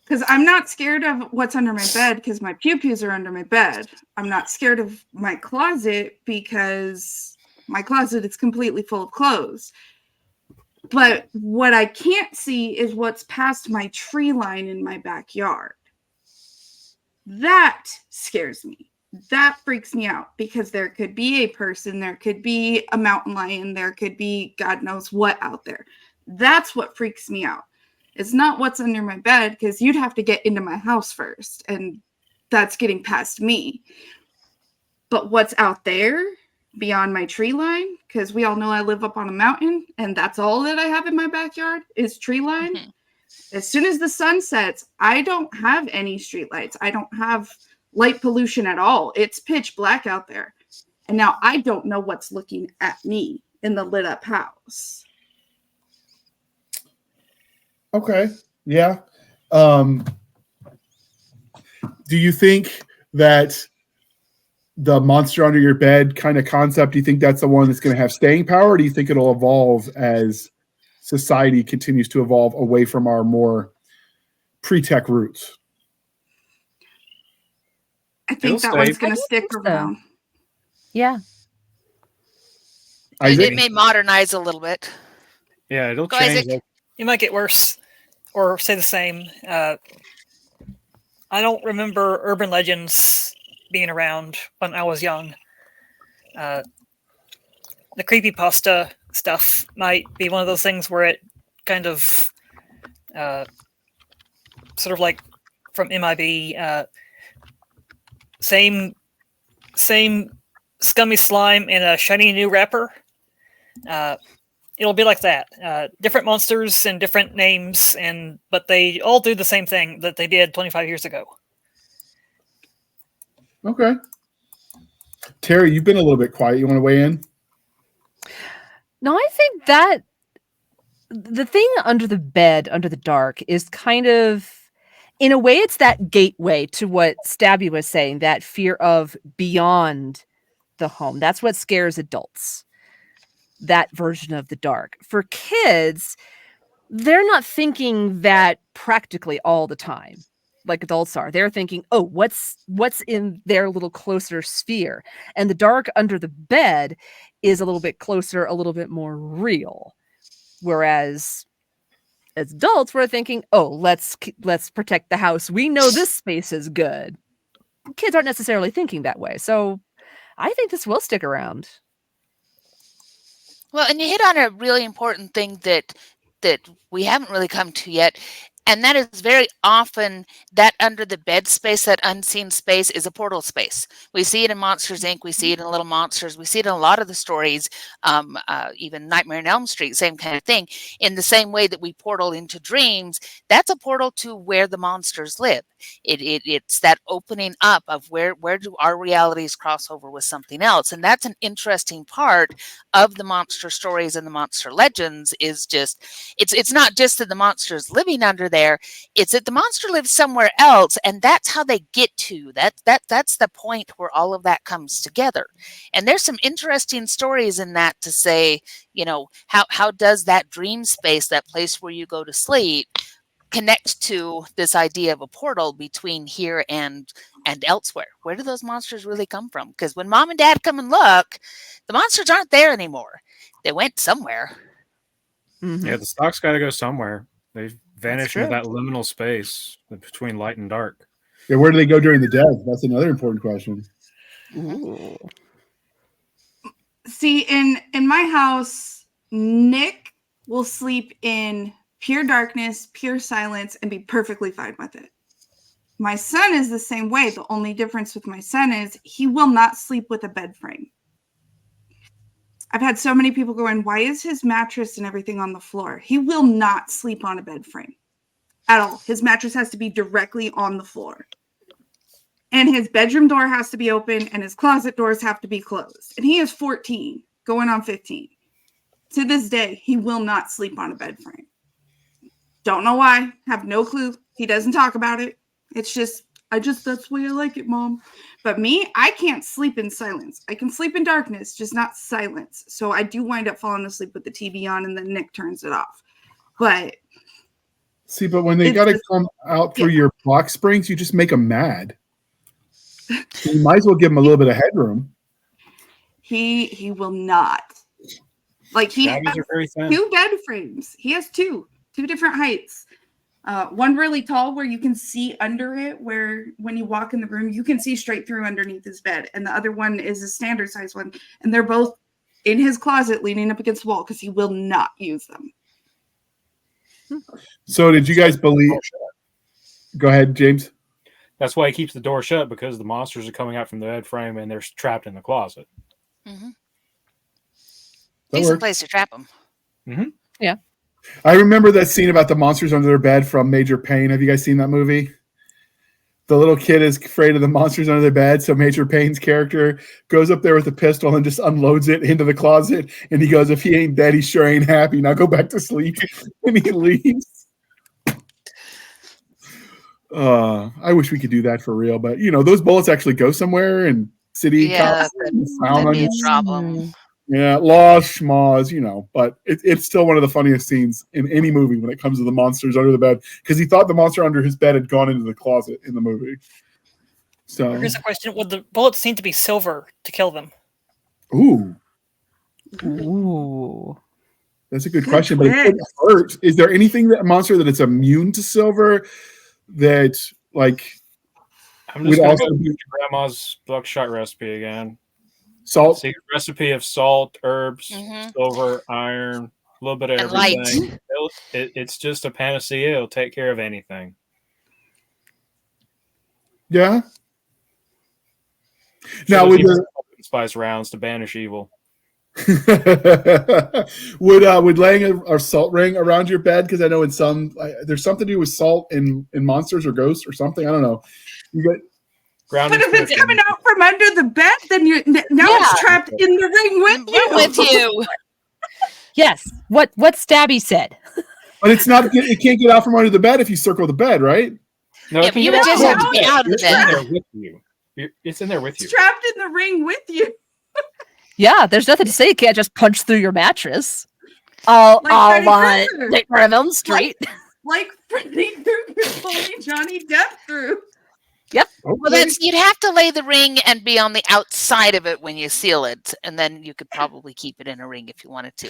Because I'm not scared of what's under my bed because my pew-pews are under my bed. I'm not scared of my closet because my closet is completely full of clothes. But what I can't see is what's past my tree line in my backyard. That scares me. That freaks me out because there could be a person, there could be a mountain lion, there could be God knows what out there. That's what freaks me out. It's not what's under my bed because you'd have to get into my house first, and that's getting past me. But what's out there beyond my tree line, because we all know I live up on a mountain, and that's all that I have in my backyard is tree line. Mm-hmm. As soon as the sun sets, I don't have any street lights. I don't have light pollution at all. It's pitch black out there. And now I don't know what's looking at me in the lit up house. Okay. Yeah. Do you think that the monster under your bed kind of concept, do you think that's the one that's going to have staying power? Or do you think it'll evolve as society continues to evolve away from our more pre-tech roots? I think that one's going to stick around. Yeah. It may modernize a little bit. Yeah, it'll change. It might get worse or stay the same. I don't remember urban legends being around when I was young. The creepypasta stuff might be one of those things where it kind of sort of like from MIB, same scummy slime in a shiny new wrapper. It'll be like that. Different monsters and different names, but they all do the same thing that they did 25 years ago. Okay. Teri, you've been a little bit quiet. You want to weigh in? No, I think that the thing under the bed, under the dark, is kind of, in a way, it's that gateway to what Stabby was saying, that fear of beyond the home. That's what scares adults, that version of the dark. For kids, they're not thinking that practically all the time like adults are. They're thinking, oh, what's in their little closer sphere? And the dark under the bed is a little bit closer, a little bit more real. Whereas as adults, we're thinking, oh, let's protect the house. We know this space is good. Kids aren't necessarily thinking that way. So I think this will stick around. Well, and you hit on a really important thing that we haven't really come to yet. And that is very often that under the bed space, that unseen space, is a portal space. We see it in Monsters, Inc. We see it in Little Monsters. We see it in a lot of the stories, even Nightmare on Elm Street, same kind of thing. In the same way that we portal into dreams, that's a portal to where the monsters live. It's that opening up of where do our realities cross over with something else. And that's an interesting part of the monster stories and the monster legends, is just, it's not just that the monster's living under there, it's that the monster lives somewhere else, and that's how they get to that's the point where all of that comes together. And there's some interesting stories in that to say, you know, how does that dream space, that place where you go to sleep, connect to this idea of a portal between here and elsewhere? Where do those monsters really come from? Because when mom and dad come and look, the monsters aren't there anymore. They went somewhere. Mm-hmm. Yeah, the stock's got to go somewhere. They've vanished into that liminal space between light and dark. Yeah, where do they go during the day? That's another important question. Ooh. See, in my house, Nick will sleep in pure darkness, pure silence, and be perfectly fine with it. My son is the same way. The only difference with my son is he will not sleep with a bed frame. I've had so many people going, why is his mattress and everything on the floor? He will not sleep on a bed frame at all. His mattress has to be directly on the floor. And his bedroom door has to be open and his closet doors have to be closed. And he is 14, going on 15. To this day, he will not sleep on a bed frame. Don't know why. Have no clue. He doesn't talk about it. It's just, that's the way I like it, Mom. But me, I can't sleep in silence. I can sleep in darkness, just not silence. So I do wind up falling asleep with the TV on and then Nick turns it off. But see, but when they got to come out through your box springs, you just make them mad. You might as well give him a little bit of headroom. He will not. Like he has 2 bed frames. He has two different heights. One really tall where you can see under it, where when you walk in the room, you can see straight through underneath his bed. And the other one is a standard size one. And they're both in his closet leaning up against the wall because he will not use them. So did you guys believe? Go ahead, James. That's why he keeps the door shut, because the monsters are coming out from the bed frame and they're trapped in the closet. Mm-hmm. That Decent works. place to trap them. Mm-hmm. Yeah. I remember that scene about the monsters under their bed from Major Payne. Have you guys seen that movie? The little kid is afraid of the monsters under their bed, so Major Payne's character goes up there with a pistol and just unloads it into the closet. And he goes, if he ain't dead, he sure ain't happy. Now go back to sleep. And he leaves. I wish we could do that for real, but those bullets actually go somewhere, and city cops that'd be a problem. Yeah, laws, schmaws, but it's still one of the funniest scenes in any movie when it comes to the monsters under the bed, because he thought the monster under his bed had gone into the closet in the movie. So here's a question: would the bullets seem to be silver to kill them? Ooh, that's a good question, but it could hurt. Is there anything that a monster that it's immune to silver that I'm just going to go to Grandma's buckshot recipe again. Salt. See, recipe of salt, herbs, silver, iron, a little bit of everything. It's just a panacea. It'll take care of anything. Yeah. So now, with the spice rounds to banish evil. would laying a salt ring around your bed? Because I know in some there's something to do with salt in monsters or ghosts or something. I don't know. You got. But if it's coming out from under the bed, then it's trapped in the ring with you. Yes. What Stabby said. But it's not. It can't get out from under the bed if you circle the bed, right? No, yeah, you would just have to be out of the bed. It's in there with you. It's in there with you. It's trapped in the ring with you. Yeah, there's nothing to say. You can't just punch through your mattress. Nightmare on Elm Street. Like Freddy Krueger pulling Johnny Depp through. Yep. Okay. Well, you'd have to lay the ring and be on the outside of it when you seal it, and then you could probably keep it in a ring if you wanted to.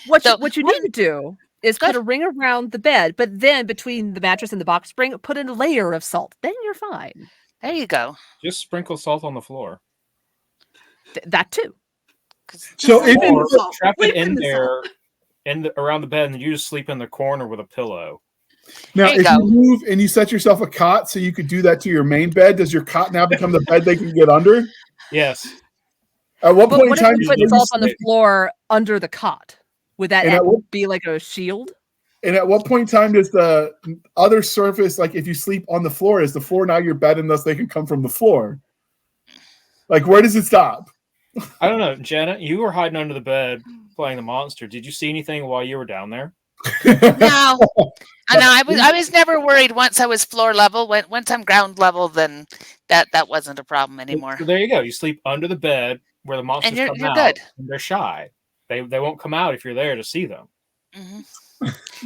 What you need to do is put a ring around the bed, but then between the mattress and the box spring, put in a layer of salt. Then you're fine. There you go. Just sprinkle salt on the floor. That too. So trap it in there, around the bed, and you just sleep in the corner with a pillow. Now, if you move and you set yourself a cot so you could do that to your main bed, does your cot now become the bed they can get under? Yes. At what point in time if you put salt on the floor under the cot? Would that be like a shield? And at what point in time does the other surface, like if you sleep on the floor, is the floor now your bed and thus they can come from the floor? Like, where does it stop? I don't know. Jana, you were hiding under the bed playing the monster. Did you see anything while you were down there? No. I was never worried once I was floor level. Once I'm ground level, then that wasn't a problem anymore. So there you go. You sleep under the bed where the monsters come out. Good. And they're shy. They won't come out if you're there to see them. Mm-hmm.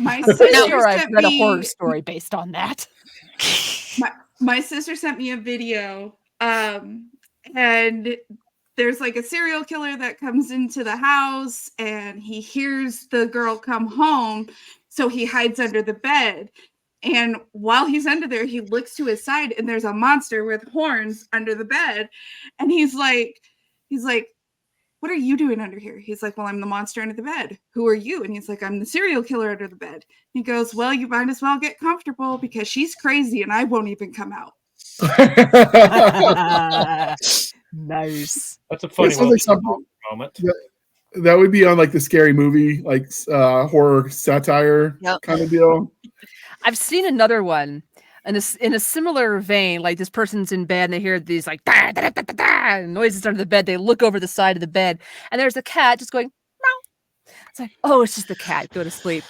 My sister I've read a horror story based on that. My sister sent me a video, and there's like a serial killer that comes into the house, and he hears the girl come home, so he hides under the bed. And while he's under there, he looks to his side, and there's a monster with horns under the bed. And he's like, what are you doing under here? He's like, well, I'm the monster under the bed. Who are you? And he's like, I'm the serial killer under the bed. He goes, well, you might as well get comfortable because she's crazy and I won't even come out. Nice. That's a funny moment. Yeah. That would be on like the Scary Movie, like horror satire kind of deal. I've seen another one in a similar vein. Like this person's in bed and they hear these like da, da, da, da, da, da, noises under the bed. They look over the side of the bed and there's a cat just going meow. It's like, oh, it's just the cat. Go to sleep.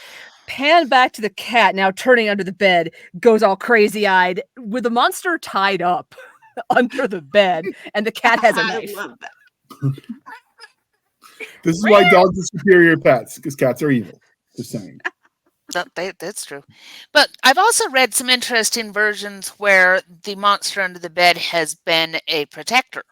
Pan back to the cat now turning under the bed, goes all crazy-eyed with the monster tied up under the bed, and the cat has a knife. I love that. This is why dogs are superior pets, because cats are evil. Just saying. That's true. But I've also read some interesting versions where the monster under the bed has been a protector.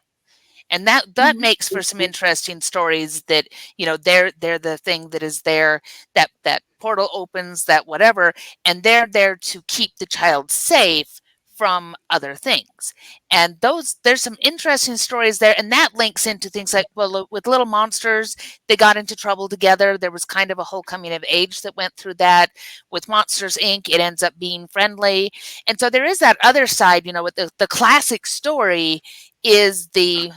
And that makes for some interesting stories that, they're the thing that is there, that portal opens, that whatever, and they're there to keep the child safe from other things. And there's some interesting stories there, and that links into things like, well, with Little Monsters, they got into trouble together. There was kind of a whole coming of age that went through that. With Monsters Inc., it ends up being friendly. And so there is that other side, with the classic story is the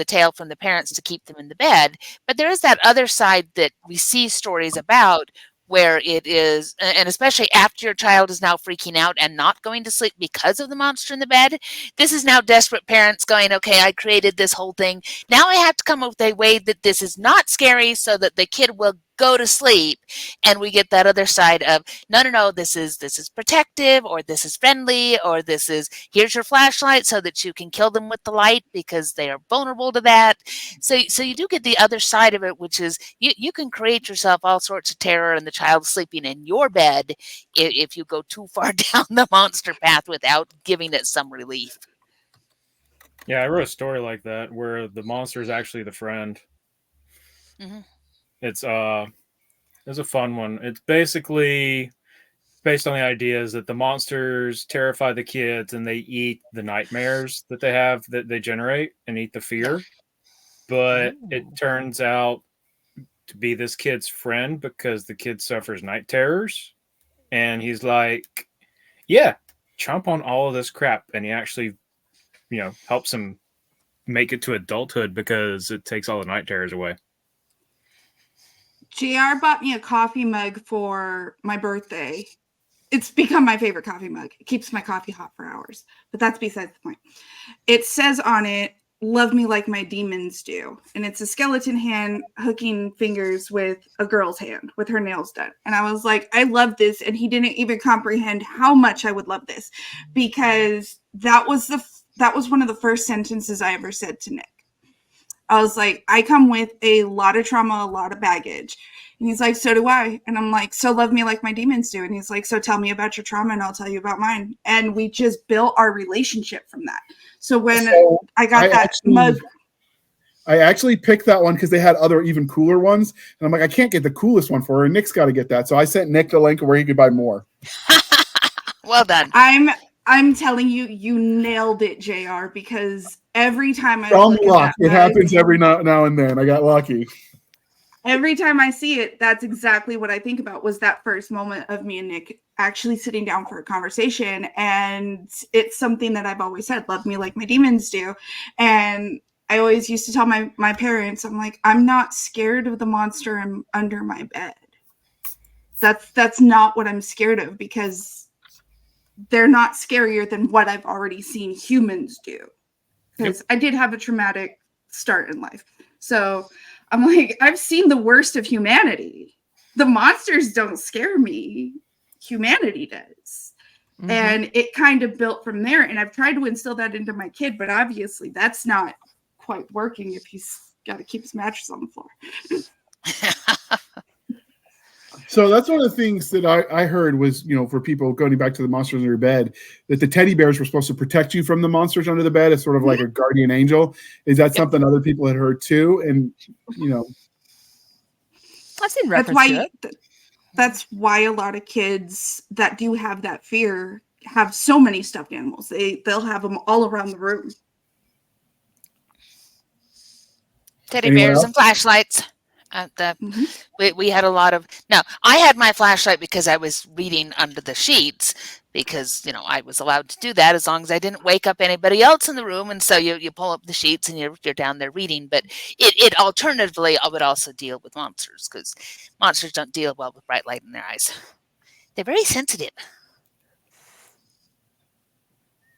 tale from the parents to keep them in the bed. But there is that other side that we see stories about where it is, and especially after your child is now freaking out and not going to sleep because of the monster in the bed, this is now desperate parents going, okay, I created this whole thing. Now I have to come up with a way that this is not scary so that the kid will go to sleep. And we get that other side of, no, this is protective, or this is friendly, or this is, here's your flashlight so that you can kill them with the light because they are vulnerable to that. So you do get the other side of it, which is you can create yourself all sorts of terror and the child sleeping in your bed if you go too far down the monster path without giving it some relief. Yeah, I wrote a story like that where the monster is actually the friend. Mm-hmm. It's a fun one. It's basically based on the ideas that the monsters terrify the kids and they eat the nightmares that they have, that they generate, and eat the fear. But it turns out to be this kid's friend because the kid suffers night terrors. And he's like, yeah, chomp on all of this crap. And he actually, helps him make it to adulthood because it takes all the night terrors away. JR bought me a coffee mug for my birthday. It's become my favorite coffee mug. It keeps my coffee hot for hours, but that's besides the point. It says on it, "Love me like my demons do." And it's a skeleton hand hooking fingers with a girl's hand with her nails done. And I was like, I love this. And he didn't even comprehend how much I would love this, because that was one of the first sentences I ever said to Nick. I was like, I come with a lot of trauma, a lot of baggage. And he's like, so do I. And I'm like, so love me like my demons do. And he's like, so tell me about your trauma and I'll tell you about mine. And we just built our relationship from that. So when I got mug. I actually picked that one because they had other even cooler ones. And I'm like, I can't get the coolest one for her. Nick's got to get that. So I sent Nick the link of where he could buy more. Well done. I'm telling you, you nailed it, JR, because every time I look at that, it happens every now and then. I got lucky. Every time I see it, that's exactly what I think about, was that first moment of me and Nick actually sitting down for a conversation. And it's something that I've always said, love me like my demons do. And I always used to tell my parents, I'm like, I'm not scared of the monster under my bed. That's not what I'm scared of, because they're not scarier than what I've already seen humans do. Because I did have a traumatic start in life. So I'm like, I've seen the worst of humanity. The monsters don't scare me. Humanity does. Mm-hmm. And it kind of built from there. And I've tried to instill that into my kid, but obviously that's not quite working if he's got to keep his mattress on the floor. So that's one of the things that I heard was, for people going back to the monsters under your bed, that the teddy bears were supposed to protect you from the monsters under the bed as sort of like a guardian angel. Is that something other people had heard too? And, I've seen reference to it. That's why a lot of kids that do have that fear have so many stuffed animals. They'll have them all around the room. Teddy bears and flashlights. We had a lot of. Now, I had my flashlight because I was reading under the sheets, because, you know, I was allowed to do that as long as I didn't wake up anybody else in the room. And so you pull up the sheets and you're down there reading. But it alternatively, I would also deal with monsters, because monsters don't deal well with bright light in their eyes. They're very sensitive.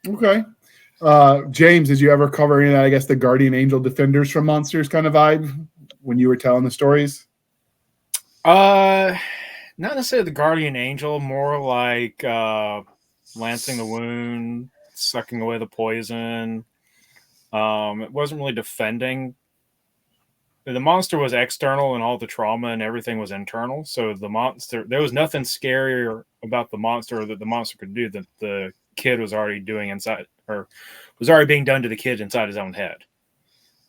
Okay. James, did you ever cover any of that, I guess, the guardian angel defenders from monsters kind of vibe when you were telling the stories? Not necessarily the guardian angel, more like lancing the wound, sucking away the poison. It wasn't really defending. The monster was external and all the trauma and everything was internal. So the monster, there was nothing scarier about the monster that the monster could do that the kid was already doing inside, or was already being done to the kid inside his own head.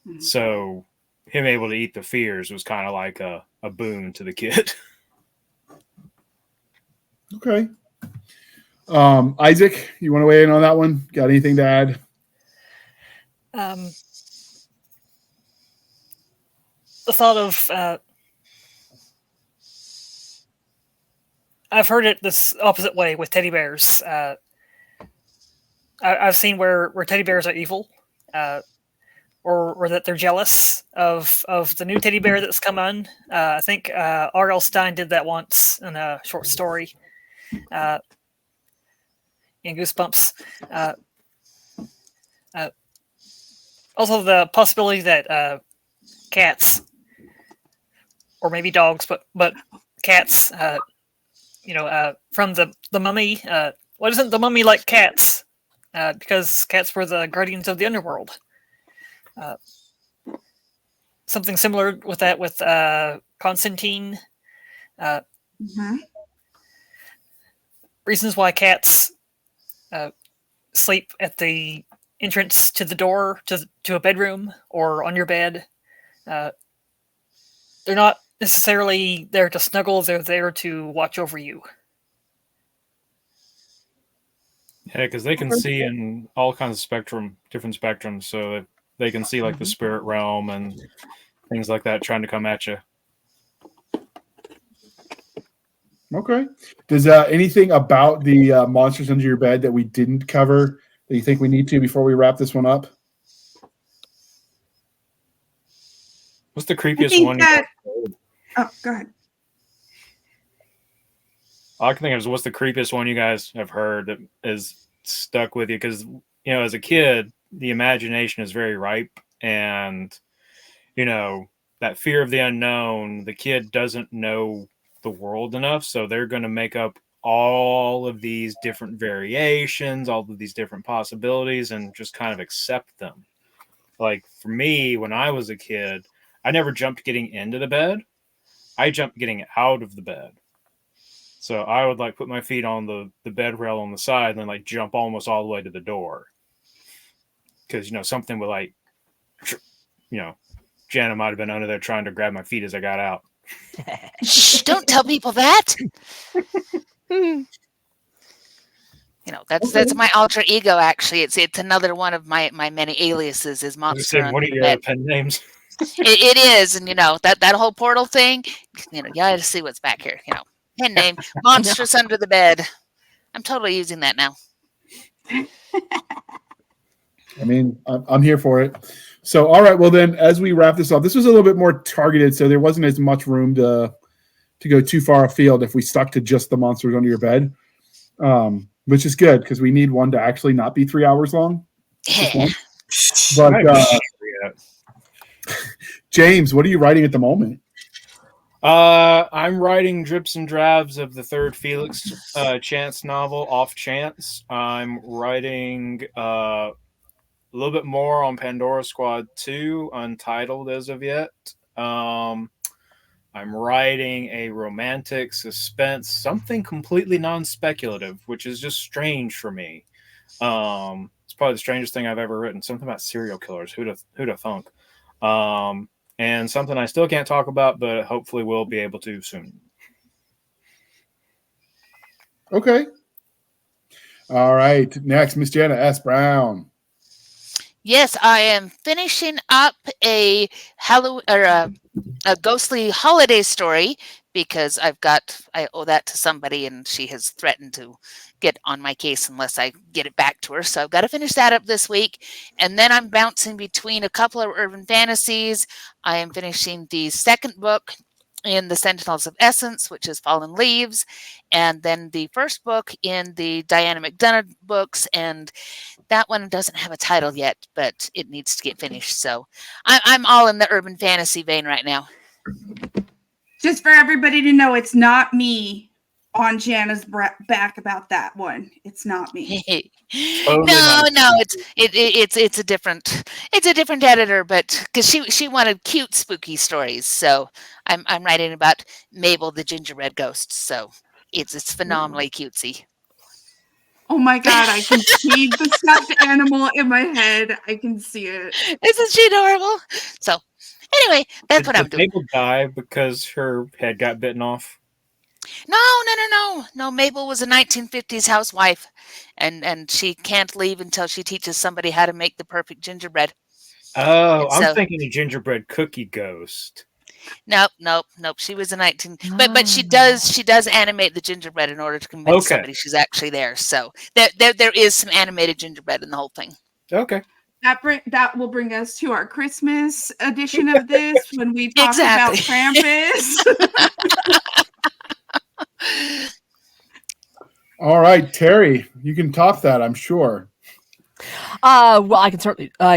Mm-hmm. So him able to eat the fears was kind of like a boon to the kid. Okay. Isaac, you want to weigh in on that one? Got anything to add? The thought of I've heard it this opposite way with teddy bears. I've seen where teddy bears are evil, or that they're jealous of the new teddy bear that's come on. I think R.L. Stine did that once in a short story in Goosebumps. Also, the possibility that cats, or maybe dogs, but cats, from the mummy. Why doesn't the mummy like cats? Because cats were the guardians of the underworld. Something similar with that with Constantine. Reasons why cats sleep at the entrance to the door to a bedroom or on your bed. They're not necessarily there to snuggle, they're there to watch over you. Yeah, because they can see in all kinds of different spectrums, so they can see like the spirit realm and things like that trying to come at you. Okay. Does anything about the monsters under your bed that we didn't cover that you think we need to before we wrap this one up? What's the creepiest one? Oh, go ahead. All I can think of is what's the creepiest one you guys have heard that is stuck with you? Because, as a kid, the imagination is very ripe, and, that fear of the unknown, the kid doesn't know the world enough, so they're going to make up all of these different variations, all of these different possibilities, and just kind of accept them. Like, for me, when I was a kid, I never jumped getting into the bed. I jumped getting out of the bed. So I would put my feet on the bed rail on the side and then jump almost all the way to the door. Because, something would Jana might have been under there trying to grab my feet as I got out. Shh, don't tell people that. That's my alter ego, actually. It's another one of my many aliases is Monster. What are your pen names? It is, and that whole portal thing. You gotta see what's back here. Pen name Monstrous Under the Bed. I'm totally using that now. I mean, I'm here for it. So, all right. Well, then, as we wrap this up, this was a little bit more targeted, so there wasn't as much room to go too far afield if we stuck to just the monsters under your bed, which is good because we need one to actually not be 3 hours long. But James, what are you writing at the moment? I'm writing drips and drabs of the third Felix Chance novel, Off Chance. I'm writing a little bit more on Pandora Squad 2, untitled as of yet. I'm writing a romantic suspense, something completely non-speculative, which is just strange for me. It's probably the strangest thing I've ever written. Something about serial killers. Who'da thunk? And something I still can't talk about, but hopefully we'll be able to soon. Okay. All right. Next, Miss Jana S Brown. Yes, I am finishing up a ghostly holiday story because I owe that to somebody, and she has threatened to get on my case unless I get it back to her. So I've got to finish that up this week. And then I'm bouncing between a couple of urban fantasies. I am finishing the second book in the Sentinels of Essence, which is Fallen Leaves, and then the first book in the Diana McDonough books, and that one doesn't have a title yet, but it needs to get finished. So I'm all in the urban fantasy vein right now. Just for everybody to know, it's not me on Jana's back about that one. It's not me. Totally not. No, it's a different editor, but because she wanted cute spooky stories, so I'm writing about Mabel the gingerbread ghost, so it's phenomenally cutesy. Oh my god, I can see the stuffed animal in my head. I can see it. Isn't she adorable? So anyway, that's what I'm doing. Mabel die because her head got bitten off? No. Mabel was a 1950s housewife, and she can't leave until she teaches somebody how to make the perfect gingerbread. Oh, I'm thinking a gingerbread cookie ghost. Nope. She was a 19, but she does animate the gingerbread in order to convince somebody she's actually there. So there is some animated gingerbread in the whole thing. Okay. That will bring us to our Christmas edition of this when we talk about Krampus. All right, Teri, you can top that, I'm sure. Well, I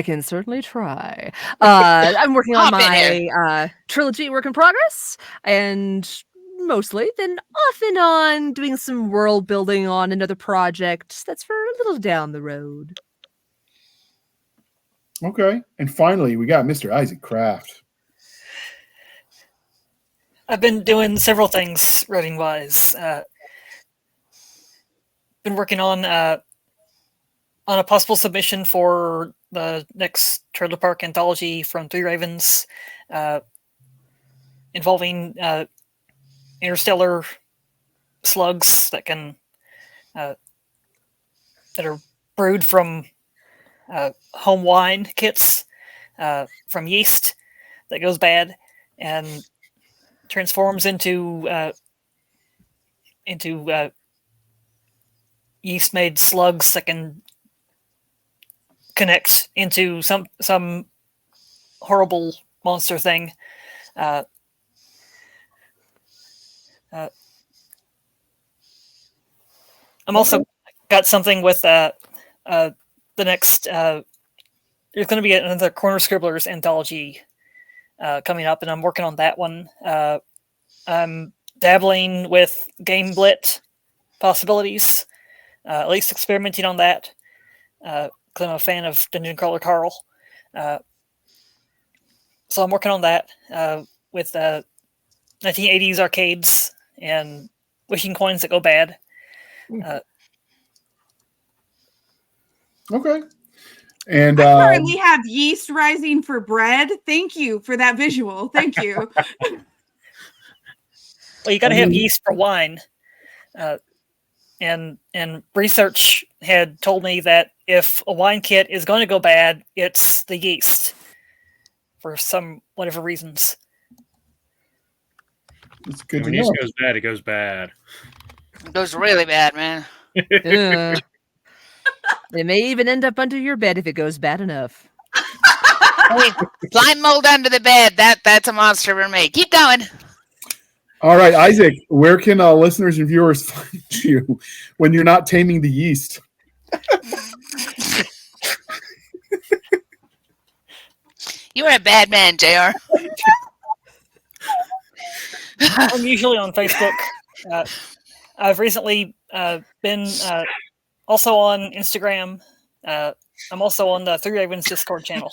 can certainly try. I'm working on my trilogy work in progress, and mostly then off and on doing some world building on another project that's for a little down the road. Okay, and finally, we got Mr. Isaac Kraft. I've been doing several things writing wise. Been working on a possible submission for the next Trailer Park anthology from Three Ravens, involving interstellar slugs that are brewed from home wine kits from yeast that goes bad and transforms into yeast-made slugs that can connect into some horrible monster thing. I'm also got something with the next. There's going to be another Corner Scribblers anthology coming up, and I'm working on that one. I'm dabbling with Game Blit possibilities, at least experimenting on that. Because I'm a fan of Dungeon Crawler Carl. So I'm working on that with 1980s arcades and wishing coins that go bad. Okay. And I currently have yeast rising for bread. Thank you for that visual. Thank you. Well, you got to have yeast for wine. And research had told me that if a wine kit is going to go bad, it's the yeast for some whatever reasons. it's good When to yeast know. goes bad, it goes bad. It goes really bad, man. Ugh. It may even end up under your bed if it goes bad enough. Hey, slime mold under the bed. That's a monster for me. Keep going. All right, Isaac, where can listeners and viewers find you when you're not taming the yeast? You're a bad man, JR. I'm usually on Facebook. I've recently been also on Instagram. I'm also on the Three Ravens Discord channel.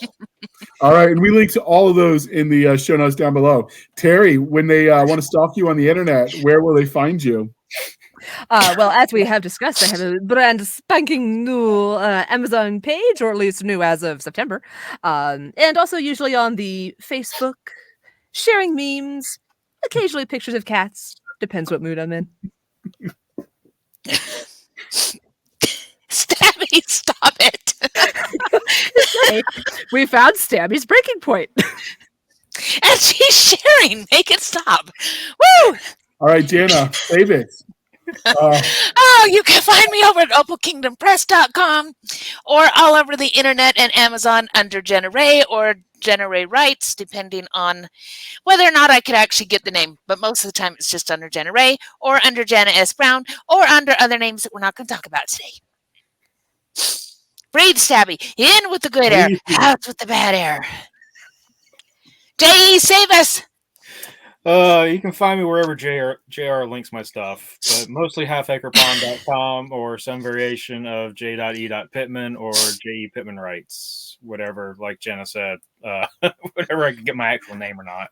All right, and we link to all of those in the show notes down below. Teri, when they want to stalk you on the internet, where will they find you? Well, as we have discussed, I have a brand spanking new Amazon page, or at least new as of September. And also usually on the Facebook, sharing memes, occasionally pictures of cats. Depends what mood I'm in. Stabby, stop it. Hey, we found Stabby's breaking point. And she's sharing. Make it stop. Woo! All right, Jana, save it. Oh, you can find me over at opalkingdompress.com or all over the internet and Amazon under Jena Rey or Jena Rey Writes, depending on whether or not I could actually get the name. But most of the time, it's just under Jena Rey or under Jana S Brown or under other names that we're not going to talk about today. Breathe, Stabby. In with the good air, out with the bad air. JE, save us. You can find me wherever JR links my stuff, but mostly halfacrepond.com or some variation of J.E. Pittman or JE Pittman Writes, whatever, like Jenna said, whatever I can get my actual name or not.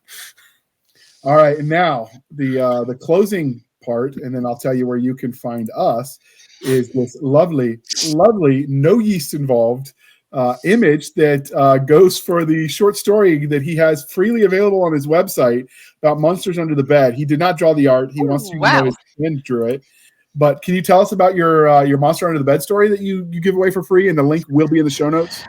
All right, and now the closing part, and then I'll tell you where you can find us, is this lovely, no yeast involved image that goes for the short story that he has freely available on his website about Monsters Under the Bed. He did not draw the art. He wants to know his friend drew it. But can you tell us about your Monster Under the Bed story that you give away for free? And the link will be in the show notes.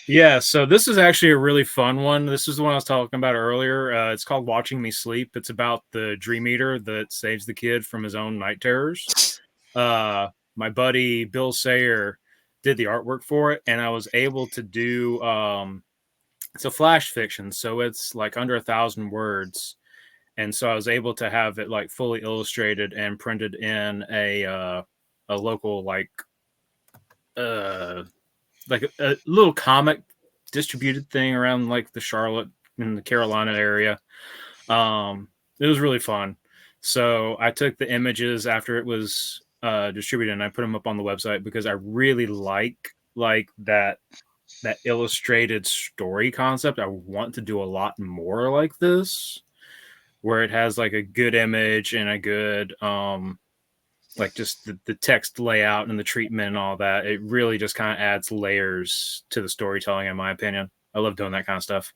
Yeah, so this is actually a really fun one. This is the one I was talking about earlier. It's called Watching Me Sleep. It's about the Dream Eater that saves the kid from his own night terrors. My buddy Bill Sayer did the artwork for it, and I was able to do it's a flash fiction, so it's like under 1,000 words, and so I was able to have it like fully illustrated and printed in a local like a little comic distributed thing around like the Charlotte and the Carolina area. It was really fun. So I took the images after it was distributed and I put them up on the website because I really like that illustrated story concept. I want to do a lot more like this, where it has like a good image and a good like just the text layout and the treatment and all that. It really just kind of adds layers to the storytelling, in my opinion. I love doing that kind of stuff.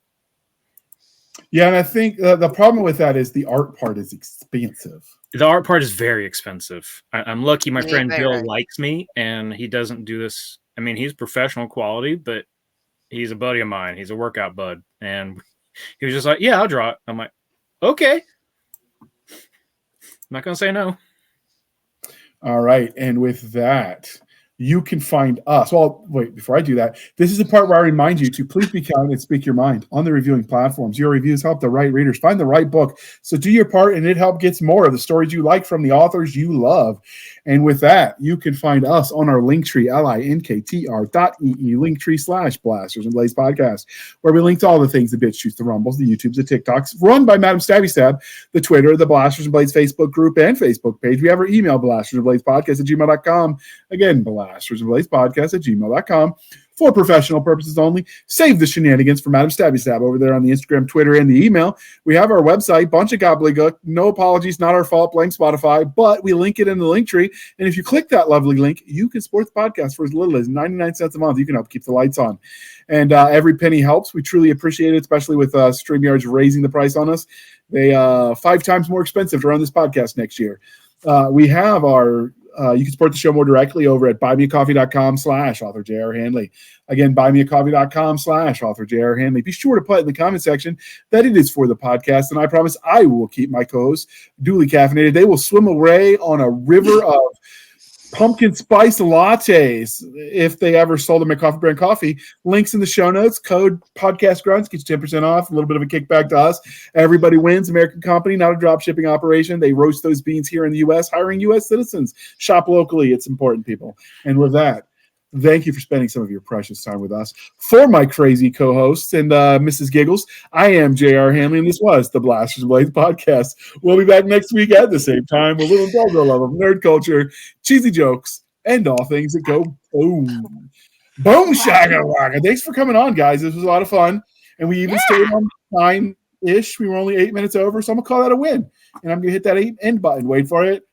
Yeah, and I think the problem with that is the art part is expensive. The art part is very expensive. I'm lucky my friend Bill likes me, and he doesn't do this. I mean, he's professional quality, but he's a buddy of mine. He's a workout bud. And he was just like, yeah, I'll draw it. I'm like, okay. I'm not going to say no. All right. And with that, you can find us. Well, wait, before I do that, this is the part where I remind you to please be kind and speak your mind on the reviewing platforms. Your reviews help the right readers find the right book. So do your part, and it helps get more of the stories you like from the authors you love. And with that, you can find us on our Linktree, linktr.ee, Linktree/Blasters and Blaze podcast, where we link to all the things, the BitChutes, the Rumbles, the YouTubes, the TikToks, run by Madam Stabby Stab, the Twitter, the Blasters and Blades Facebook group and Facebook page. We have our email, blastersandbladespodcast@gmail.com. Again, blastersandbladespodcast@gmail.com. For professional purposes only. Save the shenanigans for Madam Stabby Stab over there on the Instagram, Twitter, and the email. We have our website, bunch of gobbledygook. No apologies, not our fault, blank Spotify, but we link it in the link tree. And if you click that lovely link, you can support the podcast for as little as 99 cents a month. You can help keep the lights on. And every penny helps. We truly appreciate it, especially with StreamYard's raising the price on us. They 5 times more expensive to run this podcast next year. We have our you can support the show more directly over at buymeacoffee.com/author J.R. Handley. Again, buymeacoffee.com/author J.R. Handley. Be sure to put in the comment section that it is for the podcast, and I promise I will keep my co-hosts duly caffeinated. They will swim away on a river of pumpkin spice lattes if they ever sold them at Coffee Brand Coffee. Links in the show notes. Code podcast grunts gets you 10% off. A little bit of a kickback to us. Everybody wins. American company, not a drop shipping operation. They roast those beans here in the U.S., hiring U.S. citizens. Shop locally. It's important, people. And with that, thank you for spending some of your precious time with us. For my crazy co-hosts and Mrs. Giggles, I am J.R. Hanley, and this was the Blasters and Blades podcast. We'll be back next week at the same time with a little doggo love of nerd culture, cheesy jokes, and all things that go boom. Boom, shaka waka. Thanks for coming on, guys. This was a lot of fun. And we even stayed on time-ish. We were only 8 minutes over, so I'm going to call that a win. And I'm going to hit that end button. Wait for it.